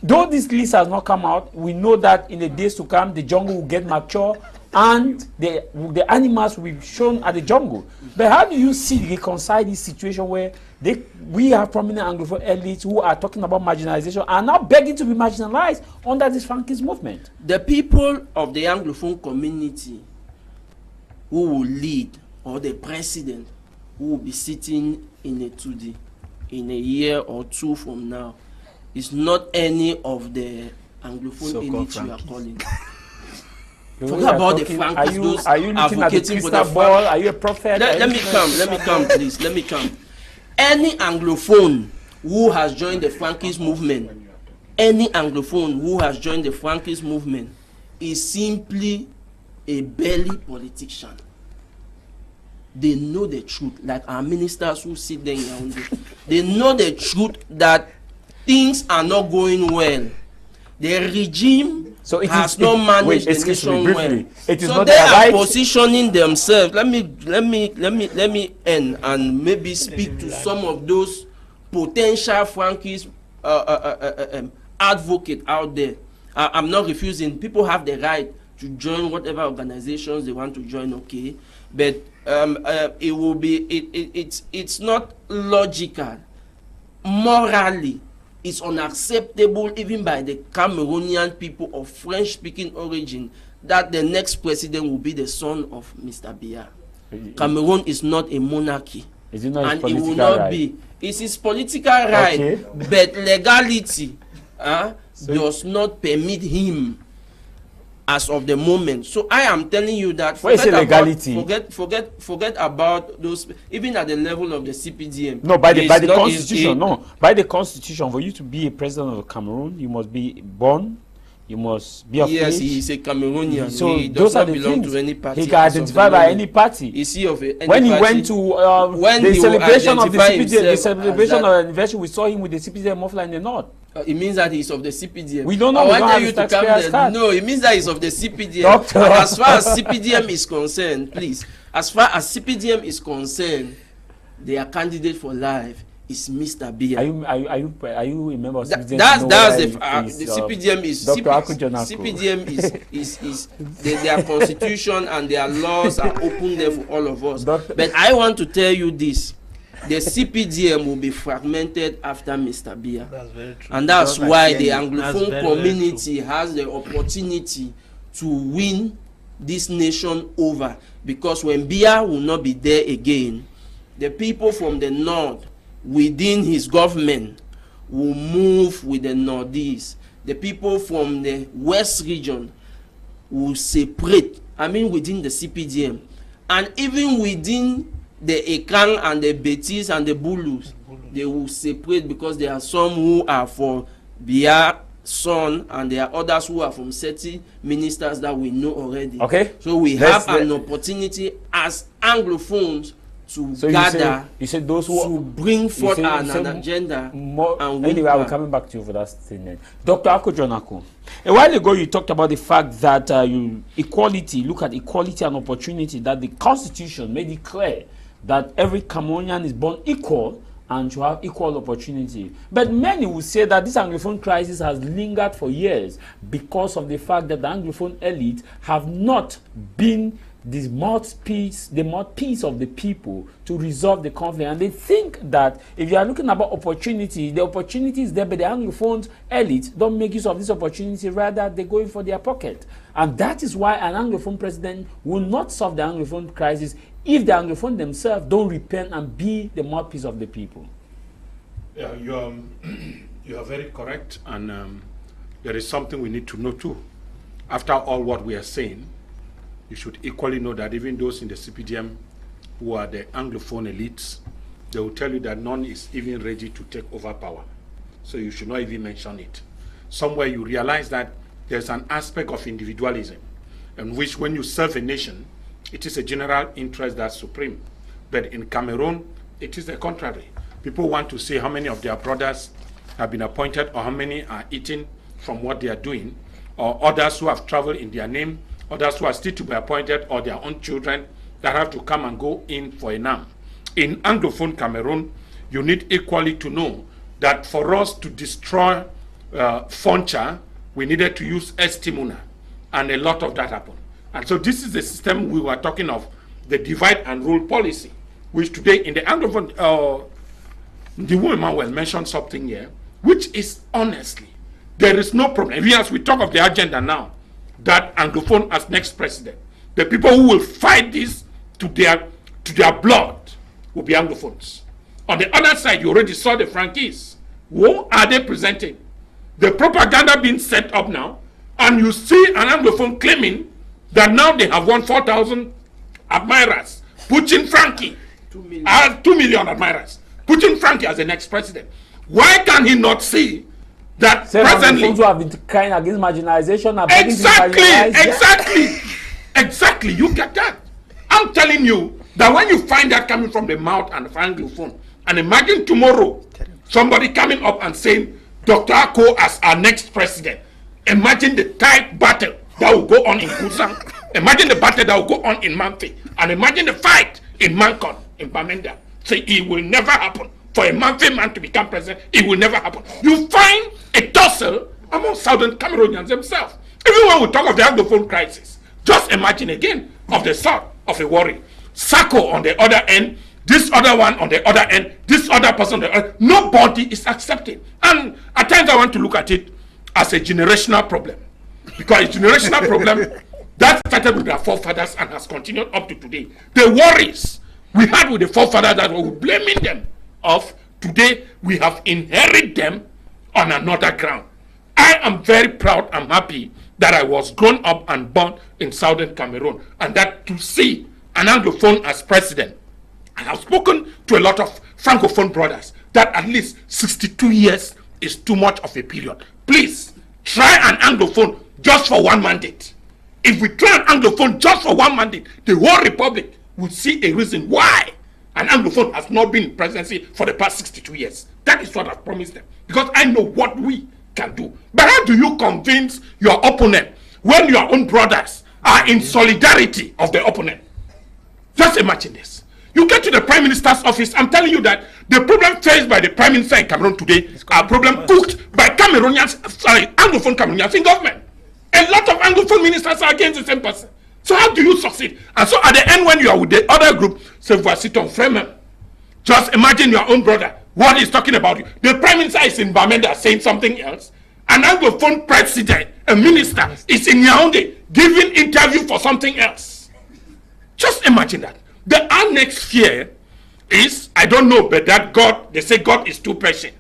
Though this list has not come out, we know that in the days to come, the jungle will get mature and the animals will be shown at the jungle. But how do you reconcile this situation where we have prominent Anglophone elites who are talking about marginalization are now begging to be marginalized under this Frankist movement? The people of the Anglophone community who will lead, or the president who will be sitting in a 2D in a year or two from now, is not any of the Anglophone elites you are calling. Forget about the Frankists. Are you looking at the crystal ball? Are you a prophet? Let me come, please. Let me come. Any Anglophone who has joined the Frankist movement, is simply a belly politician. They know the truth, like our ministers who sit there in Yaoundé. They know the truth that things are not going well. The regime has not managed the nation well. So they are positioning themselves. Let me end and maybe speak to some of those potential Frankist advocates out there. I'm not refusing. People have the right to join whatever organizations they want to join, okay? But it will be it's not logical. Morally, it's unacceptable even by the Cameroonian people of French-speaking origin that the next president will be the son of Mr. Biya. Cameroon is not a monarchy. Is it not, and it will not be. It's his political right, okay, but legality does not permit him as of the moment. So I am telling you that forget about those, even at the level of the CPDM. No, by the constitution. No, by the constitution, for you to be a president of Cameroon, you must be born, you must be of age. Yes, he is a Cameroonian. So he does not belong to any party. He can identify by any party. Is he of any when he party? Went to the celebration of the CPDM, the celebration of the anniversary, we saw him with the CPDM muffler in the north. It means that he's of the CPDM. We don't know. I want you to come there. No, it means that he's of the CPDM. Doctor. And as far as CPDM is concerned, please, as far as CPDM is concerned, their candidate for life is Mr. Biya. Are you a member of CPDM? That's the CPDM is CPDM is their constitution and their laws are open there for all of us. But I want to tell you this. The CPDM will be fragmented after Mr. Biya. That's very true. And that's why the Anglophone community has the opportunity to win this nation over. Because when Biya will not be there again, the people from the north within his government will move with the northeast. The people from the west region will separate, within the CPDM. And even within the Ekan and the Betis and the Bulus, they will separate, because there are some who are for Biya son and there are others who are from certain ministers that we know already. Okay. So we have an opportunity as Anglophones to gather, you said those who to bring forth an agenda. Anyway, I will coming back to you for that statement. Dr. Akojonako, a while ago you talked about the fact that look at equality and opportunity, that the Constitution made it clear that every Cameroonian is born equal and should have equal opportunity. But many will say that this Anglophone crisis has lingered for years because of the fact that the Anglophone elite have not been the mouthpiece of the people to resolve the conflict. And they think that if you are looking about opportunity, the opportunity is there, but the Anglophone elite don't make use of this opportunity, rather they go in for their pocket. And that is why an Anglophone president will not solve the Anglophone crisis if the Anglophone themselves don't repent and be the mouthpiece of the people. Yeah, you are very correct, and there is something we need to know too. After all what we are saying, you should equally know that even those in the CPDM who are the Anglophone elites, they will tell you that none is even ready to take over power. So you should not even mention it. Somewhere you realize that there's an aspect of individualism in which when you serve a nation, it is a general interest that's supreme. But in Cameroon, it is the contrary. People want to see how many of their brothers have been appointed or how many are eating from what they are doing, or others who have traveled in their name others who are still to be appointed, or their own children that have to come and go in for a NAM. In Anglophone Cameroon, you need equally to know that for us to destroy Foncha, we needed to use Estimuna, and a lot of that happened. And so this is the system we were talking of, the divide and rule policy, which today in the Anglophone, the woman will mention something here, which is honestly, there is no problem. As we talk of the agenda now, that Anglophone as next president, the people who will fight this to their blood will be Anglophones. On the other side, you already saw the Frankies. What are they presenting? The propaganda being set up now, and you see an Anglophone claiming that now they have won 4,000 admirers, putting Frankie, 2 million admirers, putting Frankie as the next president. Why can he not see that presently? Who have been crying against marginalization. Exactly. You get that. I'm telling you that when you find that coming from the mouth and the Anglophone, and imagine tomorrow somebody coming up and saying Dr. Ako as our next president. Imagine the tight battle that will go on in Kusang. Imagine the battle that will go on in Mamfe. And imagine the fight in Mankon, in Bamenda. Say it will never happen. For a Mamfe man to become president, it will never happen. You find a tussle among Southern Cameroonians themselves. Even when we talk of the Anglophone crisis, just imagine again of the sort of a worry. Sako on the other end, this other one on the other end, this other person on the other. Nobody is accepting. And at times I want to look at it as a generational problem. Because a generational problem that started with our forefathers and has continued up to today. The worries we had with the forefathers that we were blaming them of, today we have inherited them on another ground. I am very proud and happy that I was grown up and born in Southern Cameroon, and that to see an Anglophone as president. I have spoken to a lot of Francophone brothers that at least 62 years is too much of a period. Please, try an Anglophone just for 1 mandate. If we try an Anglophone just for 1 mandate, the whole republic will see a reason why an Anglophone has not been in presidency for the past 62 years. That is what I've promised them. Because I know what we can do. But how do you convince your opponent when your own brothers are in solidarity of the opponent? Just imagine this. You get to the Prime Minister's office, I'm telling you that the problem faced by the Prime Minister in Cameroon today are problem cooked by Anglophone Cameroonians in government. A lot of Anglophone ministers are against the same person. So how do you succeed? And so at the end, when you are with the other group, say, voici ton frère. Just imagine your own brother, what he's talking about you. The Prime Minister is in Bamenda saying something else. An Anglophone president, a minister, is in Yaoundé giving interview for something else. Just imagine that. Our next fear is, I don't know, but that God, they say God is too patient.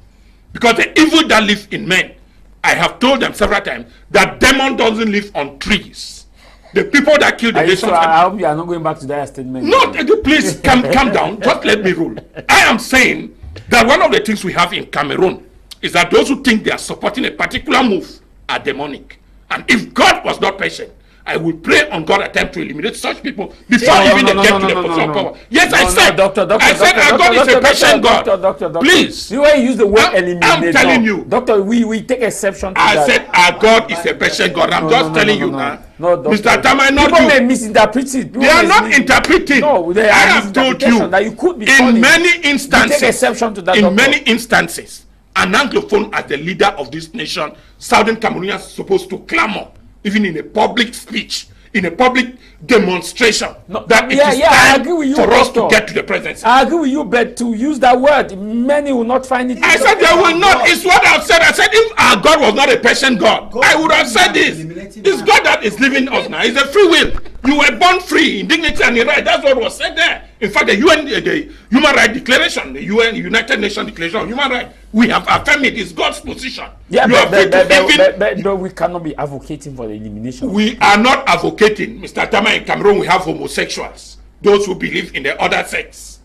Because the evil that lives in men, I have told them several times, that demon doesn't live on trees. The people that kill the nation. I hope you are not going back to that statement. No, please calm down. Just let me rule. I am saying that one of the things we have in Cameroon is that those who think they are supporting a particular move are demonic. And if God was not patient, I will pray on God attempt to eliminate such people before even they get to the position of power. Yes, I said. I said our God is a patient God. Doctor, please. You use the word eliminate. I'm telling you. Doctor, we take exception to that. I said our God is a patient God. I'm just telling you now. No, Mr. Tah Mai, not people you. May misinterpret it. They are not interpreting. No, they are. I have told you that you could be in many instances. Take exception to that. In many instances, an Anglophone as the leader of this nation, Southern Cameroonians are supposed to clamor, even in a public speech, in a public demonstration, that it is time for us to get to the presidency. I agree with you, but to use that word, many will not find it. I said they will not. It's what I've said. I said if our God was not a patient God, I would have said this. It's God that is living us now. It's a free will. You were born free in dignity and in right. That's what was said there. In fact, the UN, the Human Rights Declaration, the UN, United Nations Declaration of Human Rights, we have affirmed it. It's God's position. Yeah, but we cannot be advocating for the elimination. We are not advocating, Mr. Tah Mai. In Cameroon, we have homosexuals, those who believe in the other sex,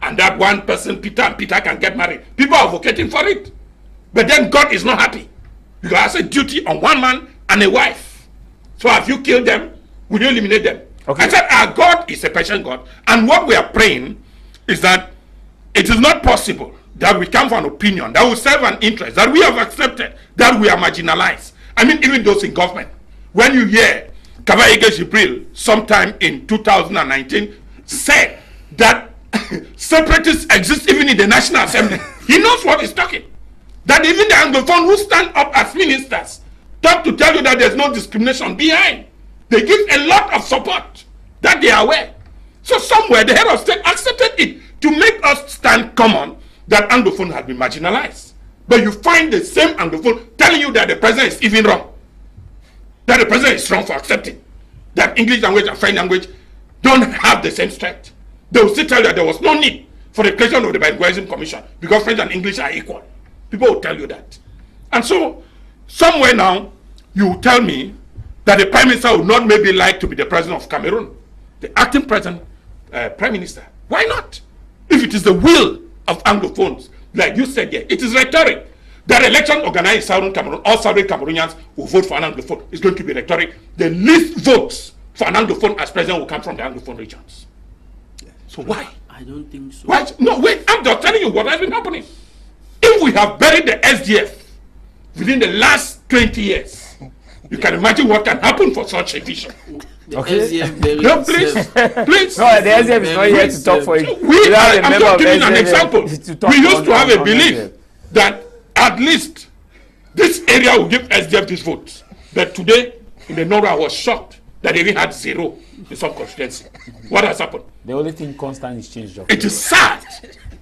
and that one person, Peter can get married. People are advocating for it, but then God is not happy because has a duty on one man and a wife. So have you killed them? Will you eliminate them? Okay. I said our God is a patient God, and what we are praying is that it is not possible that we come for an opinion that will serve an interest that we have accepted, that we are marginalized. I mean, even those in government, when you hear Kavaige Jibril, sometime in 2019, said that separatists exist even in the National Assembly. He knows what he's talking. That even the anglophone who stand up as ministers talk to tell you that there's no discrimination behind. They give a lot of support, that they are aware. So somewhere the head of state accepted it to make us stand common that anglophone had been marginalized. But you find the same anglophone telling you that the president is even wrong. That the president is wrong for accepting that English language and French language don't have the same strength. They will still tell you that there was no need for the creation of the Bilingualism Commission because French and English are equal. People will tell you that. And so, somewhere now, you will tell me that the Prime Minister would not maybe like to be the President of Cameroon, the acting President, Prime Minister. Why not? If it is the will of Anglophones, like you said here, it is rhetoric. That election organized in Southern Cameroon, all Southern Cameroonians will vote for an Anglophone. It's going to be rhetoric. The least votes for an Anglophone as President will come from the Anglophone regions. So why? I don't think so. Why? No, wait, I'm just telling you what has been happening. If we have buried the SDF within the last 20 years, you can imagine what can happen for such a vision. Okay. No, please. No, the SDF is not here to talk for it. I'm just giving an example. We used to have a belief that at least this area will give SDF this vote. But today, in the North, I was shocked that they even had 0 in some constituency. What has happened? The only thing constant is change. It is sad.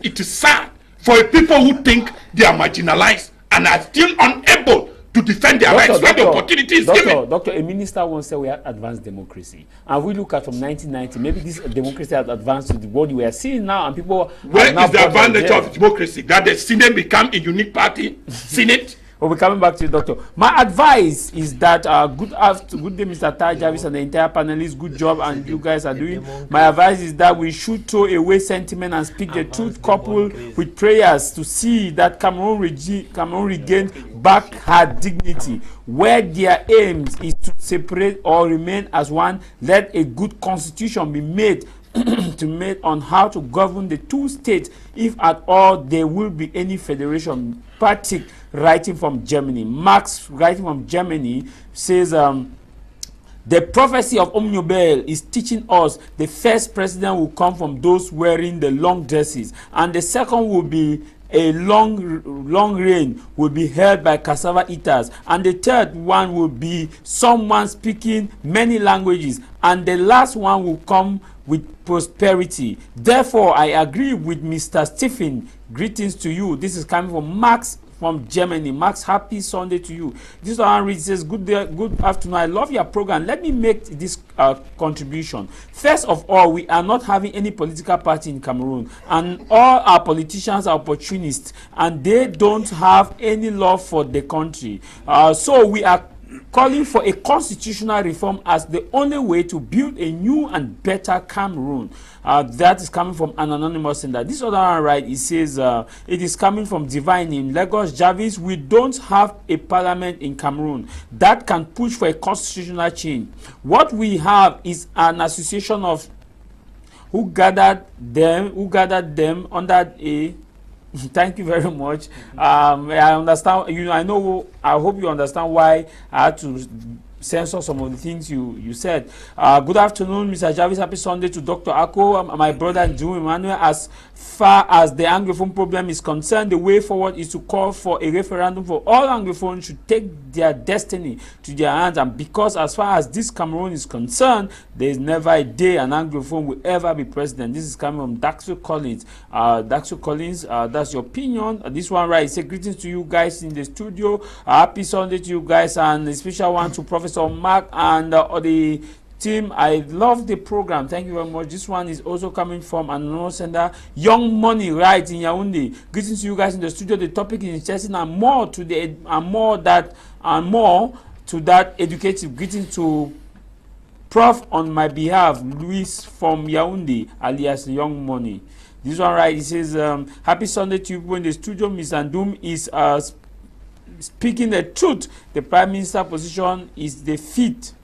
It is sad for people who think they are marginalized and are still unable to defend their rights when the opportunity is given. Doctor, a minister once said we had advanced democracy. And we look at from 1990, maybe this democracy has advanced to the world we are seeing now, and people. Where is the advantage of democracy? That the Senate become a unique party? Senate? We'll be coming back to you, Doctor. My advice is that good day, Mr. Tah Jarvis and the entire panelists. Good job, and you guys are doing. My advice is that we should throw away sentiment and speak the truth, coupled with prayers to see that Cameroon regain back her dignity. Where their aims is to separate or remain as one, let a good constitution be made to make on how to govern the two states, if at all there will be any federation. Patrick, writing from Germany, Max, writing from Germany, says the prophecy of Omniobel is teaching us the first president will come from those wearing the long dresses, and the second will be a long reign will be held by cassava eaters, and the third one will be someone speaking many languages, and the last one will come with prosperity. Therefore, I agree with Mr. Stephen. Greetings to you. This is coming from Max from Germany. Max, happy Sunday to you. This one reads, says, good day, good afternoon. I love your program. Let me make this contribution. First of all, we are not having any political party in Cameroon, and all our politicians are opportunists, and they don't have any love for the country. So we are calling for a constitutional reform as the only way to build a new and better Cameroon. That is coming from an anonymous sender. This other one, right, it says it is coming from Divine in Lagos. Jarvis, we don't have a parliament in Cameroon that can push for a constitutional change. What we have is an association of who gathered them under a thank you very much. I understand. I hope you understand why I had to censor some of the things you said. Good afternoon, Mr. Jarvis. Happy Sunday to Dr. Ako, my brother and Jim Emmanuel. As far as the Anglophone problem is concerned, the way forward is to call for a referendum for all Anglophones should take their destiny to their hands. And because as far as this Cameroon is concerned, there is never a day an Anglophone will ever be president. This is coming from Daxo Collins. Daxo Collins, that's your opinion. This one, right, say greetings to you guys in the studio. Happy Sunday to you guys, and a special one to Professor Mark and the team. I love the program. Thank you very much. This one is also coming from an anonymous sender, Young Money, right in Yaoundé. Greetings to you guys in the studio. The topic is interesting and more to that educative. Greetings to Prof on my behalf, Luis from Yaoundé, alias Young Money. This one, right, it says happy Sunday to you in the studio. Ms. Andum is speaking the truth. The Prime Minister position is the fit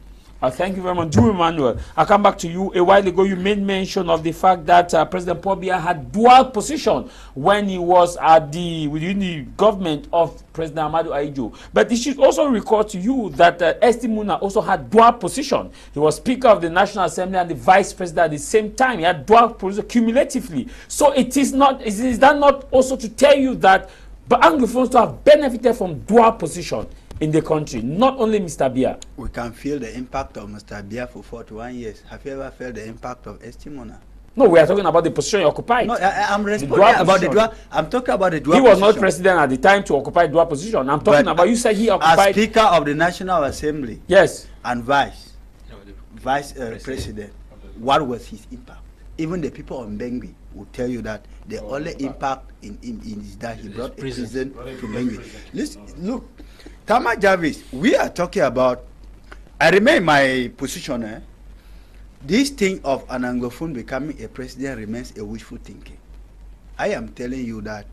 Thank you very much. Drew Emmanuel, I'll come back to you. A while ago, you made mention of the fact that President Paul Biya had dual position when he was within the government of President Ahmadu Ahidjo. But it should also recall to you that Estimuna also had dual position. He was Speaker of the National Assembly and the Vice President at the same time. He had dual position cumulatively. So it is not, is that not also to tell you that Anglophones to have benefited from dual position in the country, not only Mr. Biya? We can feel the impact of Mr. Biya for 41 years. Have you ever felt the impact of Estimuna? No, we are talking about the position he occupied. No, I'm responding about the dual. I'm talking about the dual. He was position. not president at the time to occupy dual position. I'm talking about, you said he occupied. As Speaker of the National Assembly. Yes. And Vice President. What was his impact? Even the people on Bengui will tell you that the only impact in is that he brought a prison to Bengui. Listen, look, Tah Mai Jarvis, we are talking about, I remain my position, this thing of an Anglophone becoming a president remains a wishful thinking. I am telling you that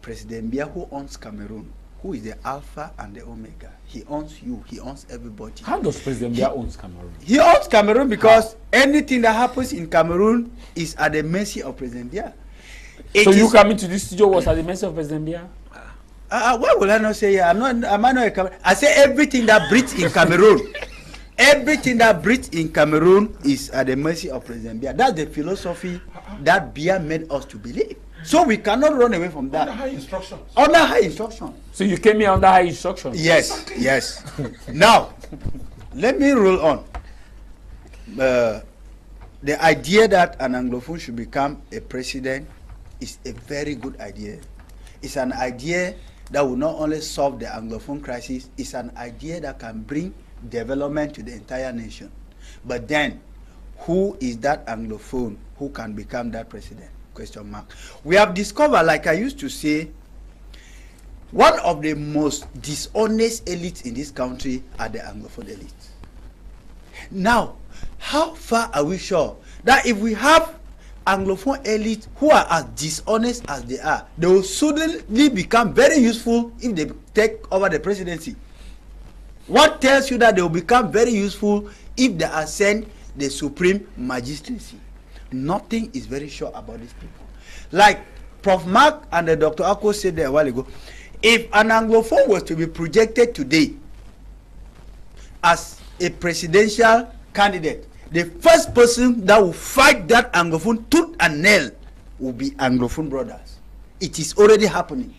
President Biya, who owns Cameroon, who is the Alpha and the Omega, he owns you, he owns everybody. How does President Biya owns Cameroon? He owns Cameroon because anything that happens in Cameroon is at the mercy of President Biya. So you coming to this studio was at the mercy of President Biya? What will I not say here? Am I not a Cameroon? I say everything that breathes in Cameroon, everything that breathes in Cameroon is at the mercy of President Biya. That's the philosophy that Biya made us to believe. So we cannot run away from that. Under high instructions. Under high instructions. So you came here under high instructions? Yes, yes. Now, let me roll on. The idea that an Anglophone should become a president is a very good idea. It's an idea that will not only solve the Anglophone crisis, it's an idea that can bring development to the entire nation. But then, who is that Anglophone who can become that president? Question mark. We have discovered, like I used to say, one of the most dishonest elites in this country are the Anglophone elites. Now, how far are we sure that if we have Anglophone elites who are as dishonest as they will suddenly become very useful if they take over the presidency? What tells you that they will become very useful if they ascend the supreme magistracy? Nothing is very sure about these people. Like Prof. Mark and Dr. Ako said there a while ago, if an Anglophone was to be projected today as a presidential candidate, the first person that will fight that Anglophone tooth and nail will be Anglophone brothers. It is already happening.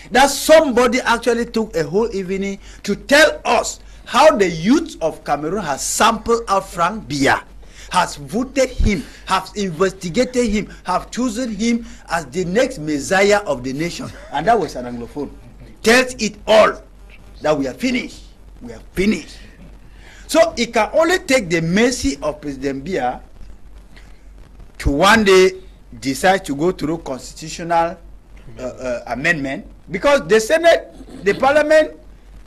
That somebody actually took a whole evening to tell us how the youth of Cameroon has sampled out Frank Biya, has voted him, has investigated him, have chosen him as the next messiah of the nation. And that was an Anglophone. Tells it all that we are finished. We are finished. So it can only take the mercy of President Biya to one day decide to go through constitutional amendment, because the Senate, the Parliament,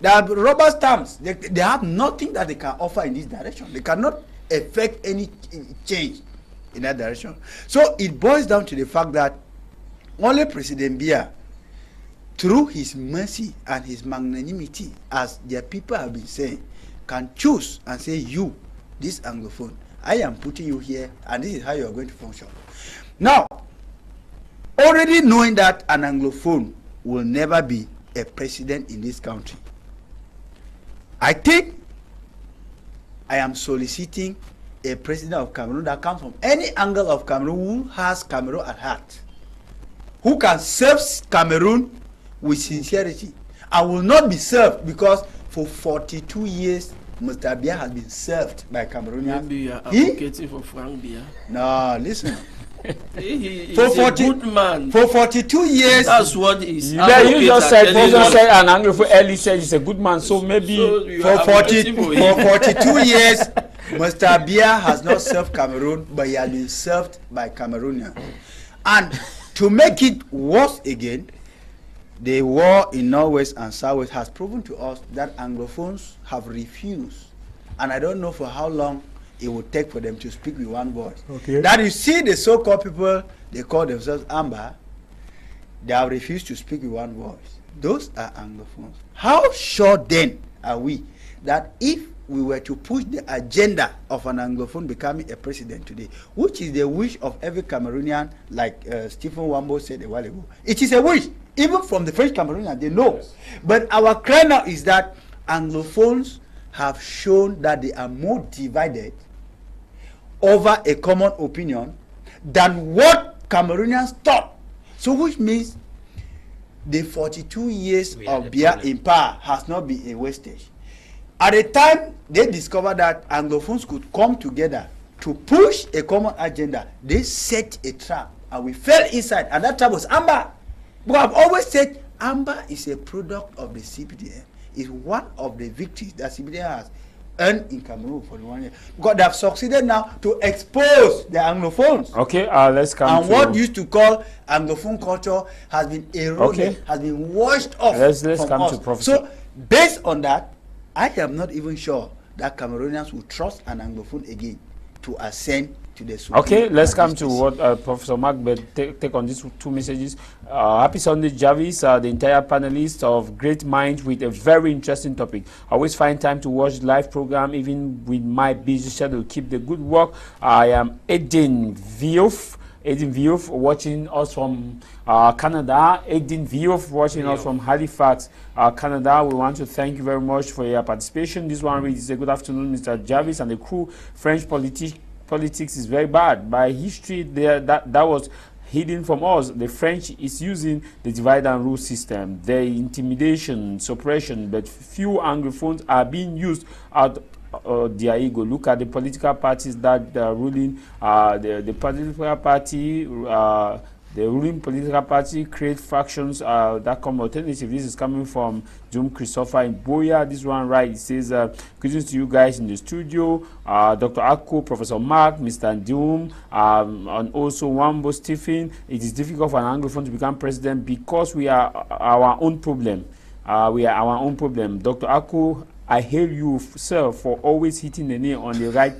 they have rubber stamps. They have nothing that they can offer in this direction. They cannot affect any change in that direction. So it boils down to the fact that only President Biya, through his mercy and his magnanimity, as their people have been saying, can choose and say, you, this Anglophone, I am putting you here, and this is how you are going to function. Now, already knowing that an Anglophone will never be a president in this country, I think I am soliciting a president of Cameroon that comes from any angle of Cameroon, who has Cameroon at heart, who can serve Cameroon with sincerity, and will not be served, because for 42 years, Mr. Biya has been served by Cameroonians. Maybe you are advocating for Frank Biya. No, listen. He's a good man. For 42 years. That's what he's. Yeah, you just said an Anglophone early said he's a good man, so maybe for 42 years, Mr. Biya has not served Cameroon, but he has been served by Cameroonians. And to make it worse again, the war in Northwest and Southwest has proven to us that Anglophones have refused, and I don't know for how long it will take for them to speak with one voice. Okay. That you see the so-called people, they call themselves Amber, they have refused to speak with one voice. Those are Anglophones. How sure then are we that if we were to push the agenda of an Anglophone becoming a president today, which is the wish of every Cameroonian, like Stephen Wambo said a while ago. It is a wish, even from the French Cameroonians, they know. Yes. But our cry now is that Anglophones have shown that they are more divided over a common opinion than what Cameroonians thought. So which means the 42 years of Biya in power has not been a wastage. At the time they discovered that Anglophones could come together to push a common agenda, they set a trap and we fell inside, and that trap was Amba. But I've always said Amba is a product of the CPDM. It's one of the victories that CPDM has earned in Cameroon for the 1 year. Because they have succeeded now to expose the Anglophones. Okay, let's come and what used to call Anglophone culture has been eroded, has been washed off. Let's come us. To Professor. So, based on that, I am not even sure that Cameroonians will trust an Anglophone again to ascend to the Supreme. Okay, let's come to what Professor Mark take on these two messages. Happy Sunday, Jarvis, the entire panelists of great minds with a very interesting topic. I always find time to watch the live program, even with my busy schedule. Keep the good work. I am Edin Viouf, watching us from Canada. Edin Viouf watching us from Halifax, Canada. We want to thank you very much for your participation. This one reads, good afternoon, Mr. Jarvis and the crew. French politics is very bad. By history, that was hidden from us. The French is using the divide and rule system, the intimidation, suppression, but few Anglophones are being used out their ego. Look at the political parties that are ruling. The ruling political party create factions that come alternative. This is coming from Jum Christopher in Boya. This one right, it says, greetings to you guys in the studio, Dr. Akko, Professor Mark, Mr. Doom, and also Wambo Stephen. It is difficult for an Anglophone to become president because we are our own problem. We are our own problem. Dr. Akko, I hail you, sir, for always hitting the nail on the right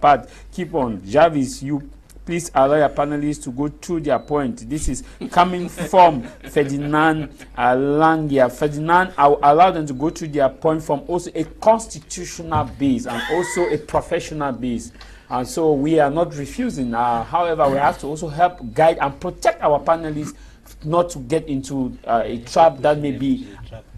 path. Keep on. Jarvis, you please allow your panelists to go through their point. This is coming from Ferdinand Langia. Ferdinand, I will allow them to go through their point from also a constitutional base and also a professional base. And so we are not refusing. However, we have to also help guide and protect our panelists not to get into a trap that may be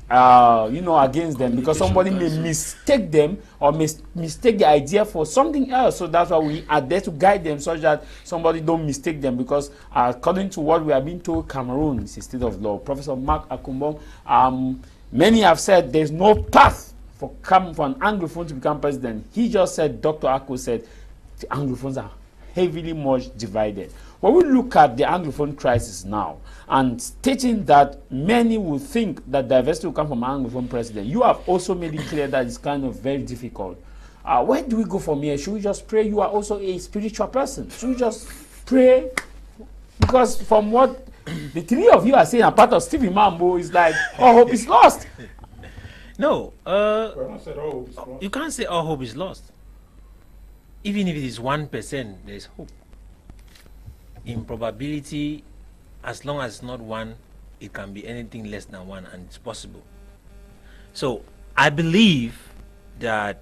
against them, because somebody may mistake them or mistake the idea for something else. So that's why we are there to guide them so that somebody don't mistake them, because according to what we are being told, Cameroon is a state of law. Professor Mark Akumbong, many have said there's no path for an Anglophone to become president. He just said, Dr. Akko said, the Anglophones are heavily much divided. When we look at the Anglophone crisis now, and stating that many will think that diversity will come from an Anglophone president, you have also made it clear that it's kind of very difficult. Where do we go from here? Should we just pray? You are also a spiritual person. Should we just pray? Because from what the three of you are saying, a part of Stevie Mambo is like, all hope is lost. No, you can't say all hope is lost. Even if it is 1%, there's hope. In probability, as long as it's not 1, it can be anything less than 1, and it's possible. So I believe that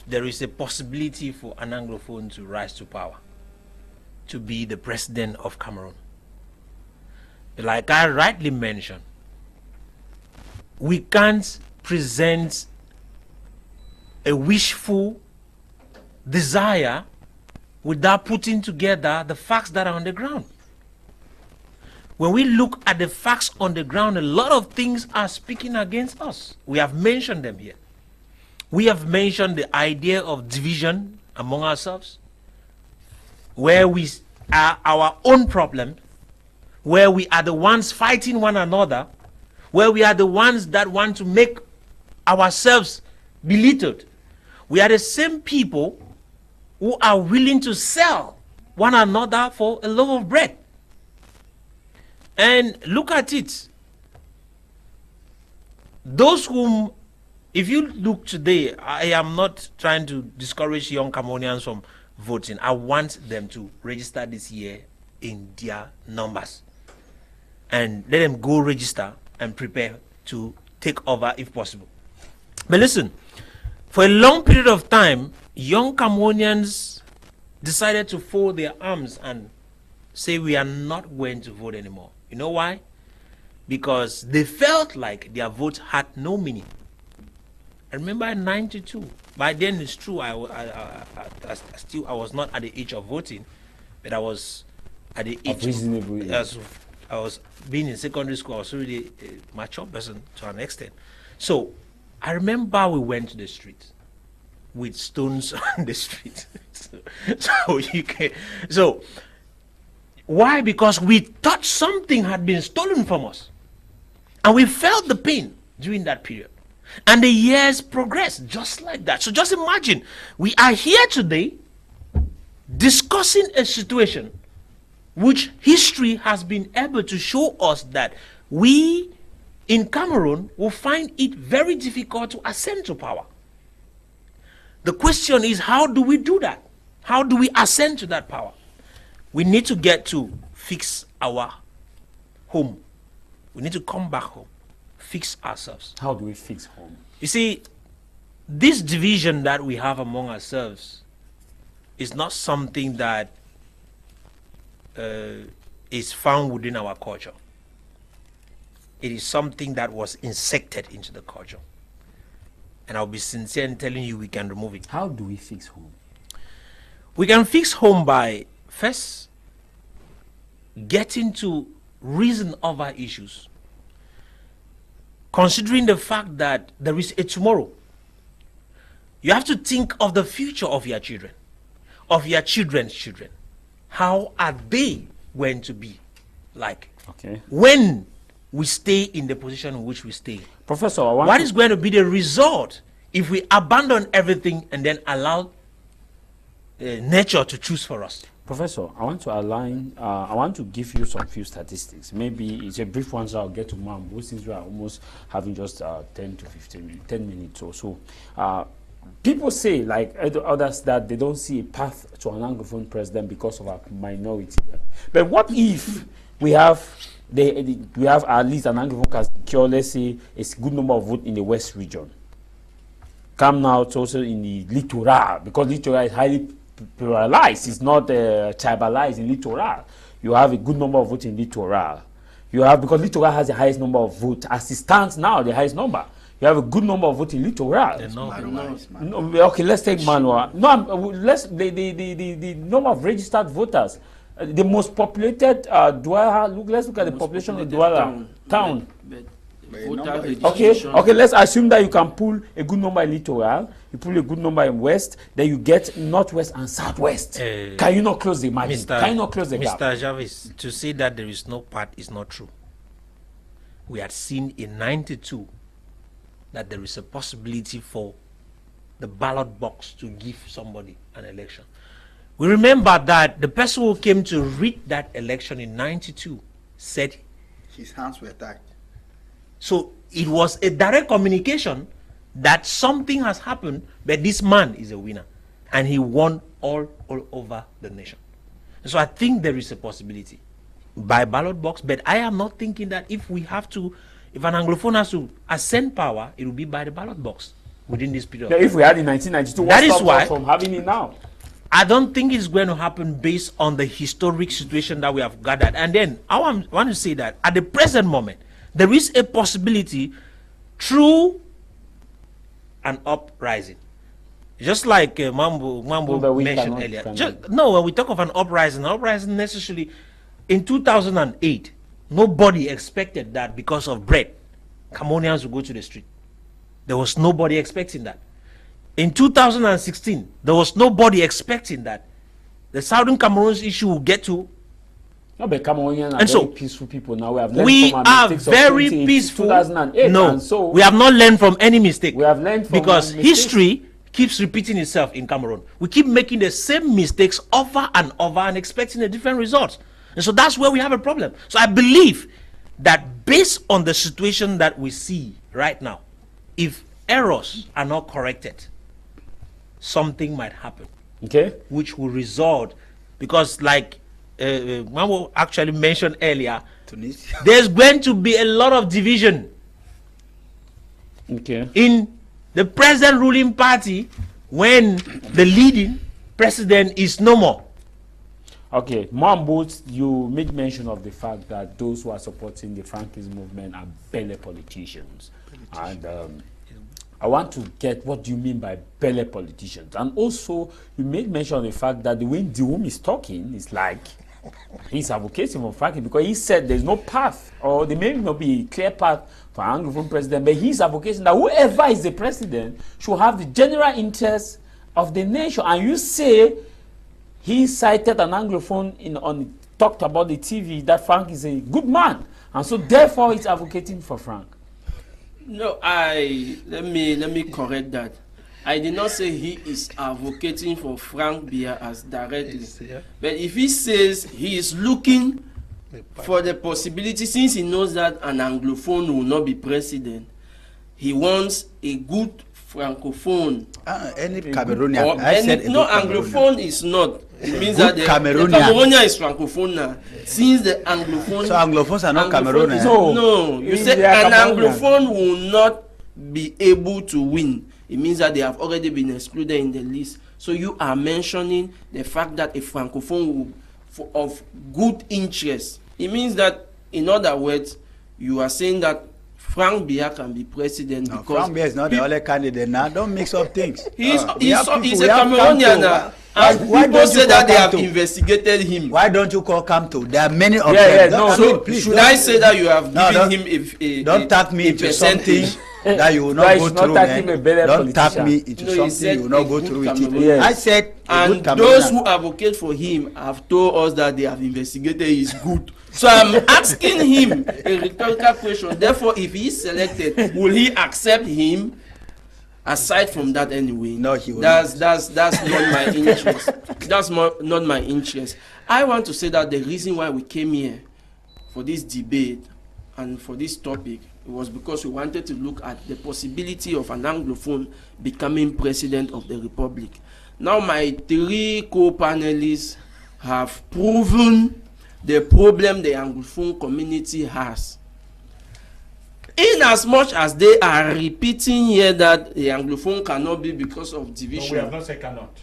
there is a possibility for an Anglophone to rise to power, to be the president of Cameroon. But like I rightly mentioned, we can't present a wishful desire without putting together the facts that are on the ground. When we look at the facts on the ground, a lot of things are speaking against us. We have mentioned them here. We have mentioned the idea of division among ourselves, where we are our own problem, where we are the ones fighting one another, where we are the ones that want to make ourselves belittled. We are the same people who are willing to sell one another for a loaf of bread. And look at it. Those whom, if you look today, I am not trying to discourage young Cameroonians from voting. I want them to register this year in their numbers. And let them go register and prepare to take over if possible. But listen, for a long period of time, young Cameroonians decided to fold their arms and say we are not going to vote anymore. You know why? Because they felt like their vote had no meaning. I remember in '92. By then, it's true. I was not at the age of voting, but I was at the age of I was being in secondary school. I was already a mature person to an extent. So I remember we went to the street with stones on the street. So why? Because we thought something had been stolen from us, and we felt the pain during that period. And the years progressed just like that. So just imagine, we are here today discussing a situation which history has been able to show us that we in Cameroon will find it very difficult to ascend to power. The question is, how do we do that? How do we ascend to that power? We need to get to fix our home. We need to come back home. Fix ourselves. How do we fix home? You see, this division that we have among ourselves is not something that is found within our culture. It is something that was injected into the culture. And I'll be sincere in telling you we can remove it. How do we fix home? We can fix home by first getting to reason over issues. Considering the fact that there is a tomorrow, you have to think of the future of your children, of your children's children. How are they going to be like when we stay in the position in which we stay? Professor, what is going to be the result if we abandon everything and then allow nature to choose for us? Professor, I want to give you some few statistics. Maybe it's a brief one, so I'll get to Mambo, since we are almost having just 10 minutes or so. People say, like others, that they don't see a path to an anglophone president because of our minority. But what if we have at least an anglophone can secure, let's say, a good number of votes in the West region? Come now, it's also in the littoral, because littoral is highly pluralized. It's not tribalized in littoral. You have a good number of votes in littoral. You have, because littoral has the highest number of votes as it stands now, the highest number. You have a good number of votes in littoral. No, okay, let's take Manuel. No, the number of registered voters. The most populated Douala. Let's look at the population of Douala town. Okay, let's assume that you can pull a good number in littoral, you pull a good number in west, then you get northwest and southwest. Can you not close the margin? Can you not close the gap? Mr. Jarvis, to say that there is no path is not true. We had seen in '92 that there is a possibility for the ballot box to give somebody an election. We remember that the person who came to read that election in '92 said his hands were tied. So it was a direct communication that something has happened, but this man is a winner. And he won all over the nation. And so I think there is a possibility by ballot box, but I am not thinking that if an anglophone has to ascend power, it will be by the ballot box within this period. Yeah, if we had in 1992, that is why from having it now. I don't think it's going to happen based on the historic situation that we have gathered. And then I want to say that at the present moment, there is a possibility through an uprising. Just like Mambo mentioned earlier. When we talk of an uprising necessarily, in 2008, nobody expected that because of bread, Cameroonians would go to the street. There was nobody expecting that. In 2016, there was nobody expecting that the Southern Cameroon's issue will get to. No, but Cameroonians are and very peaceful people now. We are very peaceful. 2008, no, so we have not learned from any mistake. We have learned from because history keeps repeating itself in Cameroon. We keep making the same mistakes over and over and expecting a different result. And so that's where we have a problem. So I believe that based on the situation that we see right now, if errors are not corrected, something might happen. Okay. Which will result, because like Mambo actually mentioned earlier, there's going to be a lot of division in the present ruling party when the leading president is no more. Okay, Mwambut, you made mention of the fact that those who are supporting the Frankist movement are belly politicians. And I want to get what do you mean by belly politicians. And also, you made mention of the fact that the way Diwum is talking is like he's advocating for Frankie, because he said there's no path, or there may not be a clear path for an Anglophone president, but he's advocating that whoever is the president should have the general interest of the nation. And you say he cited an Anglophone talked about the TV that Frank is a good man, and so therefore he's advocating for Frank. No, let me correct that. I did not say he is advocating for Frank Biya as directly. But if he says he is looking for the possibility, since he knows that an Anglophone will not be president, he wants a good Francophone. Any Cameroonian. No, Anglophone is not. It means that the Cameroonian is Francophone now. Since the Anglophone... So Anglophones are not Cameroonian? No, you said an Anglophone will not be able to win. It means that they have already been excluded in the list. So you are mentioning the fact that a Francophone will, of good interest. It means that, in other words, you are saying that Frank Biya can be president because... Frank Biya is not the only candidate now. Don't mix up things. He's a Cameroonian now. And why people say that they have investigated him. Why don't you call Kamto? There are many of them. No, so please, should I say that you have given him a don't tag me into something that you will not go through, man. Don't tag me into something you will not go through with it. Yes. I said, and those who advocate for him have told us that they have investigated his good. So I'm asking him a rhetorical question. Therefore, if he is selected, will he accept him? Aside from that, anyway, no, he will that's not my interest. That's not my interest. I want to say that the reason why we came here for this debate and for this topic, it was because we wanted to look at the possibility of an Anglophone becoming president of the Republic. Now, my three co-panelists have proven the problem the Anglophone community has. In as much as they are repeating here that the Anglophone cannot be because of division. No, we have not said cannot.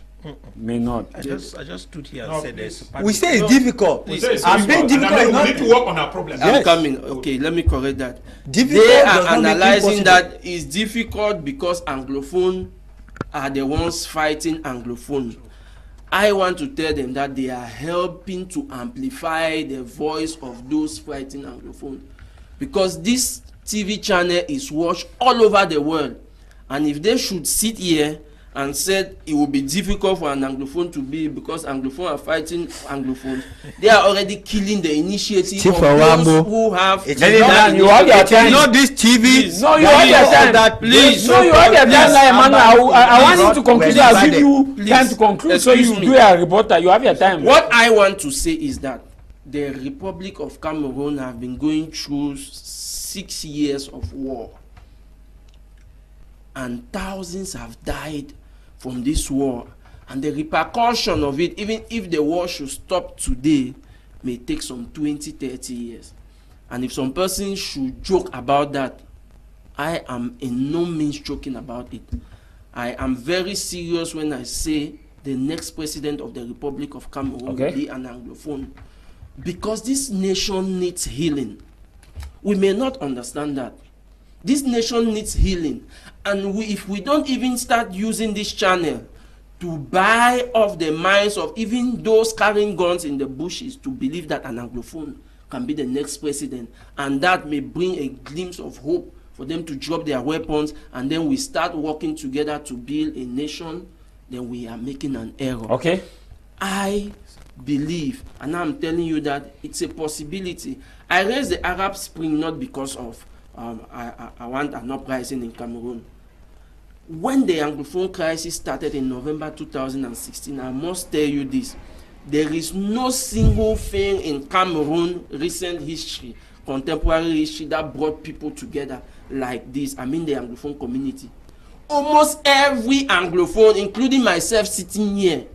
May not. I just stood here and said there's a we say it's difficult. I'm being difficult. We need to work on our problem. Yes. I'm coming. Okay, let me correct that. Difficult, they are analyzing that it's difficult because Anglophone are the ones fighting Anglophone. I want to tell them that they are helping to amplify the voice of those fighting Anglophone, because this TV channel is watched all over the world, and if they should sit here and said it will be difficult for an Anglophone to be because Anglophone are fighting Anglophone, they are already killing the initiative of those who have. You have your time. Not this TV. No, you have your time. That please. No, you have your time, I want you to conclude. I'll give you time to conclude. So you do a reporter. You have your time. What I want to say is that the Republic of Cameroon have been going through 6 years of war, and thousands have died from this war, and the repercussion of it, even if the war should stop today, may take some 20-30 years. And if some person should joke about that, I am in no means joking about it. I am very serious when I say the next president of the Republic of Cameroon will be an Anglophone, because this nation needs healing. We may not understand that. This nation needs healing. And if we don't even start using this channel to buy off the minds of even those carrying guns in the bushes to believe that an Anglophone can be the next president, and that may bring a glimpse of hope for them to drop their weapons, and then we start working together to build a nation, then we are making an error. Okay. I believe, and I'm telling you that it's a possibility. I raised the Arab Spring not because of I want an uprising in Cameroon. When the Anglophone crisis started in November 2016, I must tell you this: there is no single thing in Cameroon recent history, contemporary history, that brought people together like this. I mean the Anglophone community. Almost every Anglophone, including myself sitting here,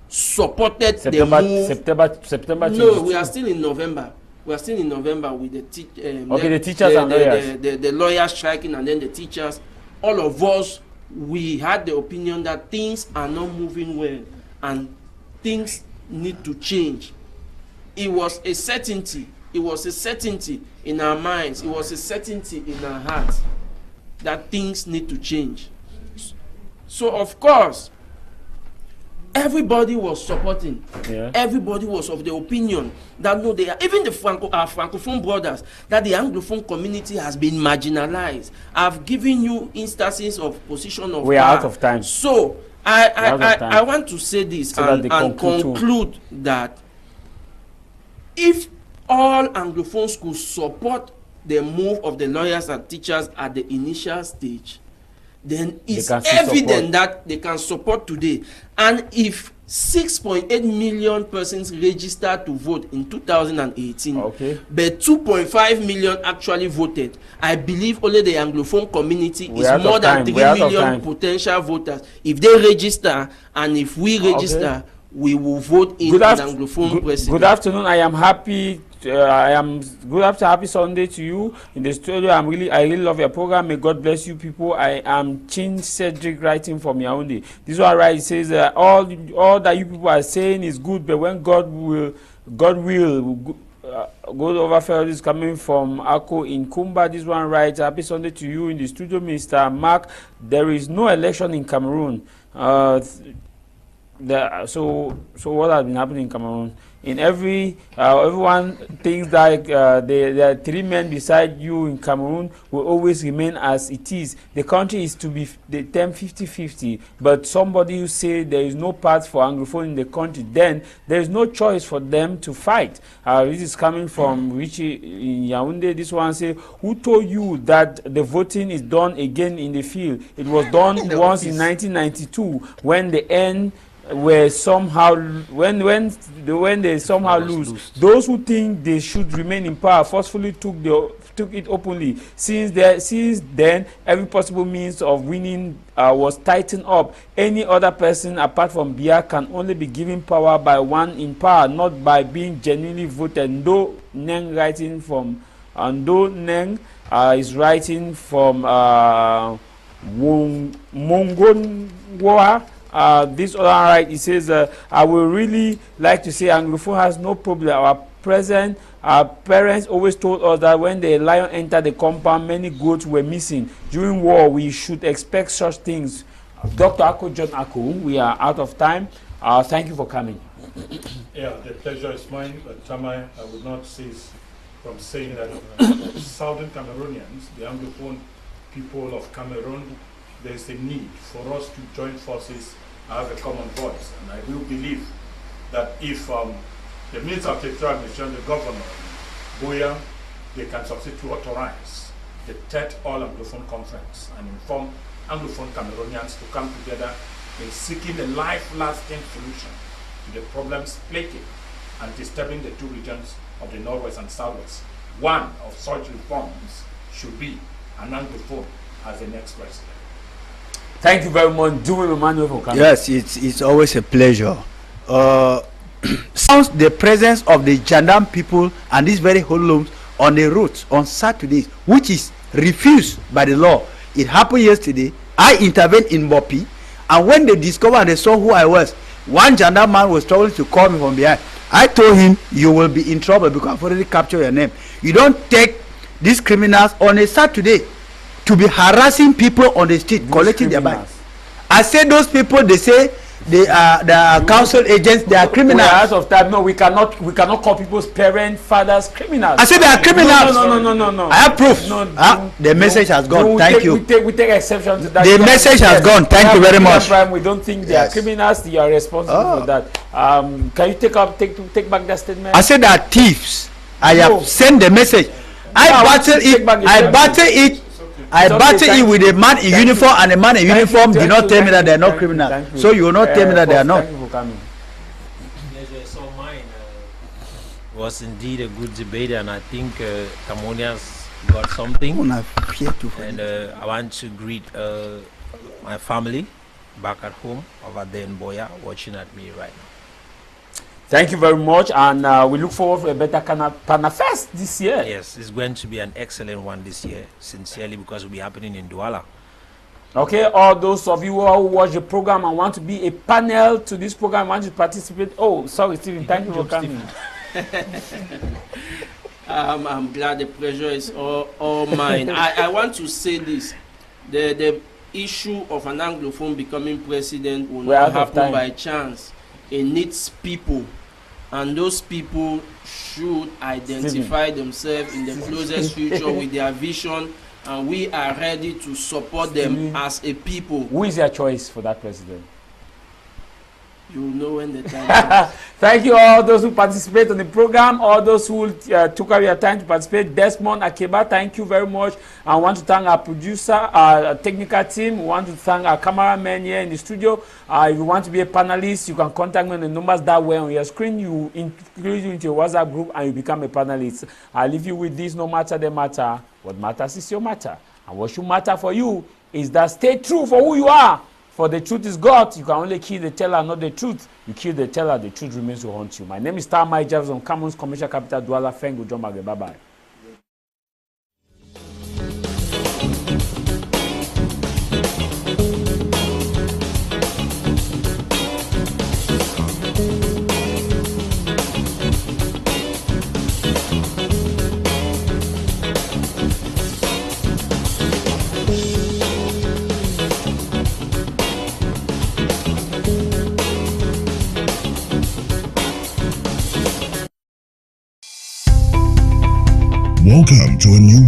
supported the move. September. No, we are still in November. We are still in November with the the teachers and lawyers. The lawyers striking, and then the teachers. All of us we had the opinion that things are not moving well and things need to change. It was a certainty. It was a certainty in our minds. It was a certainty in our hearts that things need to change. So of course, everybody was supporting. Yeah. Everybody was of the opinion that no, they are, even the our Francophone brothers, that the Anglophone community has been marginalized. I've given you instances of position of we are out of time. So I want to say this so and conclude that if all Anglophones could support the move of the lawyers and teachers at the initial stage, then it's evident that they can support today. And if 6.8 million persons registered to vote in 2018, but 2.5 million actually voted, I believe only the Anglophone community is more than 3 million potential voters. If they register and if we register, we will vote in an Anglophone president. Good afternoon. I am happy. Happy Sunday to you in the studio. I really love your program. May God bless you people. I am Chin Cedric writing from Yaoundé. This one right, it says all that you people are saying is good, but when God will God overfell is coming from Ako in Kumba. This one writes, happy Sunday to you in the studio, Mr. Mark. There is no election in Cameroon. So what has been happening in Cameroon? In everyone thinks that the 3 men beside you in Cameroon will always remain as it is. The country is to be the 50-50, but somebody who say there is no path for Anglophone in the country, then there is no choice for them to fight. This is coming from Richie in Yaoundé. This one say, who told you that the voting is done again in the field? It was done once in 1992 when the end were somehow when they somehow lose. Those who think they should remain in power forcefully took it openly. Since then, every possible means of winning was tightened up. Any other person apart from Biya can only be given power by one in power, not by being genuinely voted. Ndo Neng writing from Ndo Neng is writing from Mongongwa. This other right, it says, I would really like to say Anglophone has no problem. Our parents always told us that when the lion entered the compound, many goats were missing. During war, we should expect such things. Dr. Ako John Ako, we are out of time. Thank you for coming. Yeah, the pleasure is mine. But Tah Mai, I would not cease from saying that Southern Cameroonians, the Anglophone people of Cameroon, there is a need for us to join forces, have a common voice. And I do believe that if the Minister of Territorial Administration, the Governor, Boya, they can succeed to authorize the 3rd All-Anglophone Conference and inform Anglophone Cameroonians to come together in seeking a life-lasting solution to the problems plaguing and disturbing the 2 regions of the Northwest and Southwest. One of such reforms should be an Anglophone as the next president. Thank you very much, Jumi Emmanuel, for coming. Yes, it's always a pleasure. Sounds the presence of the Jandam people and these very hoodlums on the roads on Saturdays, which is refused by the law. It happened yesterday. I intervened in Mopi, and when they discovered and they saw who I was, one Jandam man was trying to call me from behind. I told him, you will be in trouble because I've already captured your name. You don't take these criminals on a Saturday to be harassing people on the street, collecting their bikes. I said those people, they say they are council agents, they are criminals. We are out of time. No, we cannot call people's parents, fathers criminals. I said they are criminals. No. I have proof. The message has gone. Thank you. We take exception to that. The message has gone. Thank you very much. We don't think they are criminals. You are responsible for that. Can you take back that statement? I said they are thieves. I have sent the message. I battle it with a man in uniform, and a man in uniform did not tell me that they are not criminals. So you will not tell me that they are not. Thank you for coming. So mine was indeed a good debate, and I think Cameroonians got something. And I want to greet my family back at home over there in Boya, watching at me right now. Thank you very much, and we look forward to a better Pan-Fest this year. Yes, it's going to be an excellent one this year, sincerely, because it will be happening in Douala. Okay, all those of you who watch the program and want to be a panel to this program, want to participate. Oh, sorry, Stephen, thank you for coming. I'm glad. The pleasure is all mine. I want to say this. The issue of an anglophone becoming president will not happen by chance. It needs people, and those people should identify themselves in the closest future with their vision, and we are ready to support them as a people. Who is your choice for that president? You will know when the time comes. Thank you all those who participate on the program, all those who took out your time to participate. Desmond, Akeba, thank you very much. I want to thank our producer, our technical team. We want to thank our cameraman here in the studio. If you want to be a panelist, you can contact me on the numbers that were on your screen. You include you into your WhatsApp group and you become a panelist. I leave you with this: no matter the matter, what matters is your matter. And what should matter for you is that stay true for who you are. For the truth is God. You can only kill the teller, not the truth. You kill the teller, the truth remains to haunt you. My name is Tah Mai Jarvis on Cameroon's commercial capital, Douala. Fengo, John Magre. Bye-bye. Welcome to a new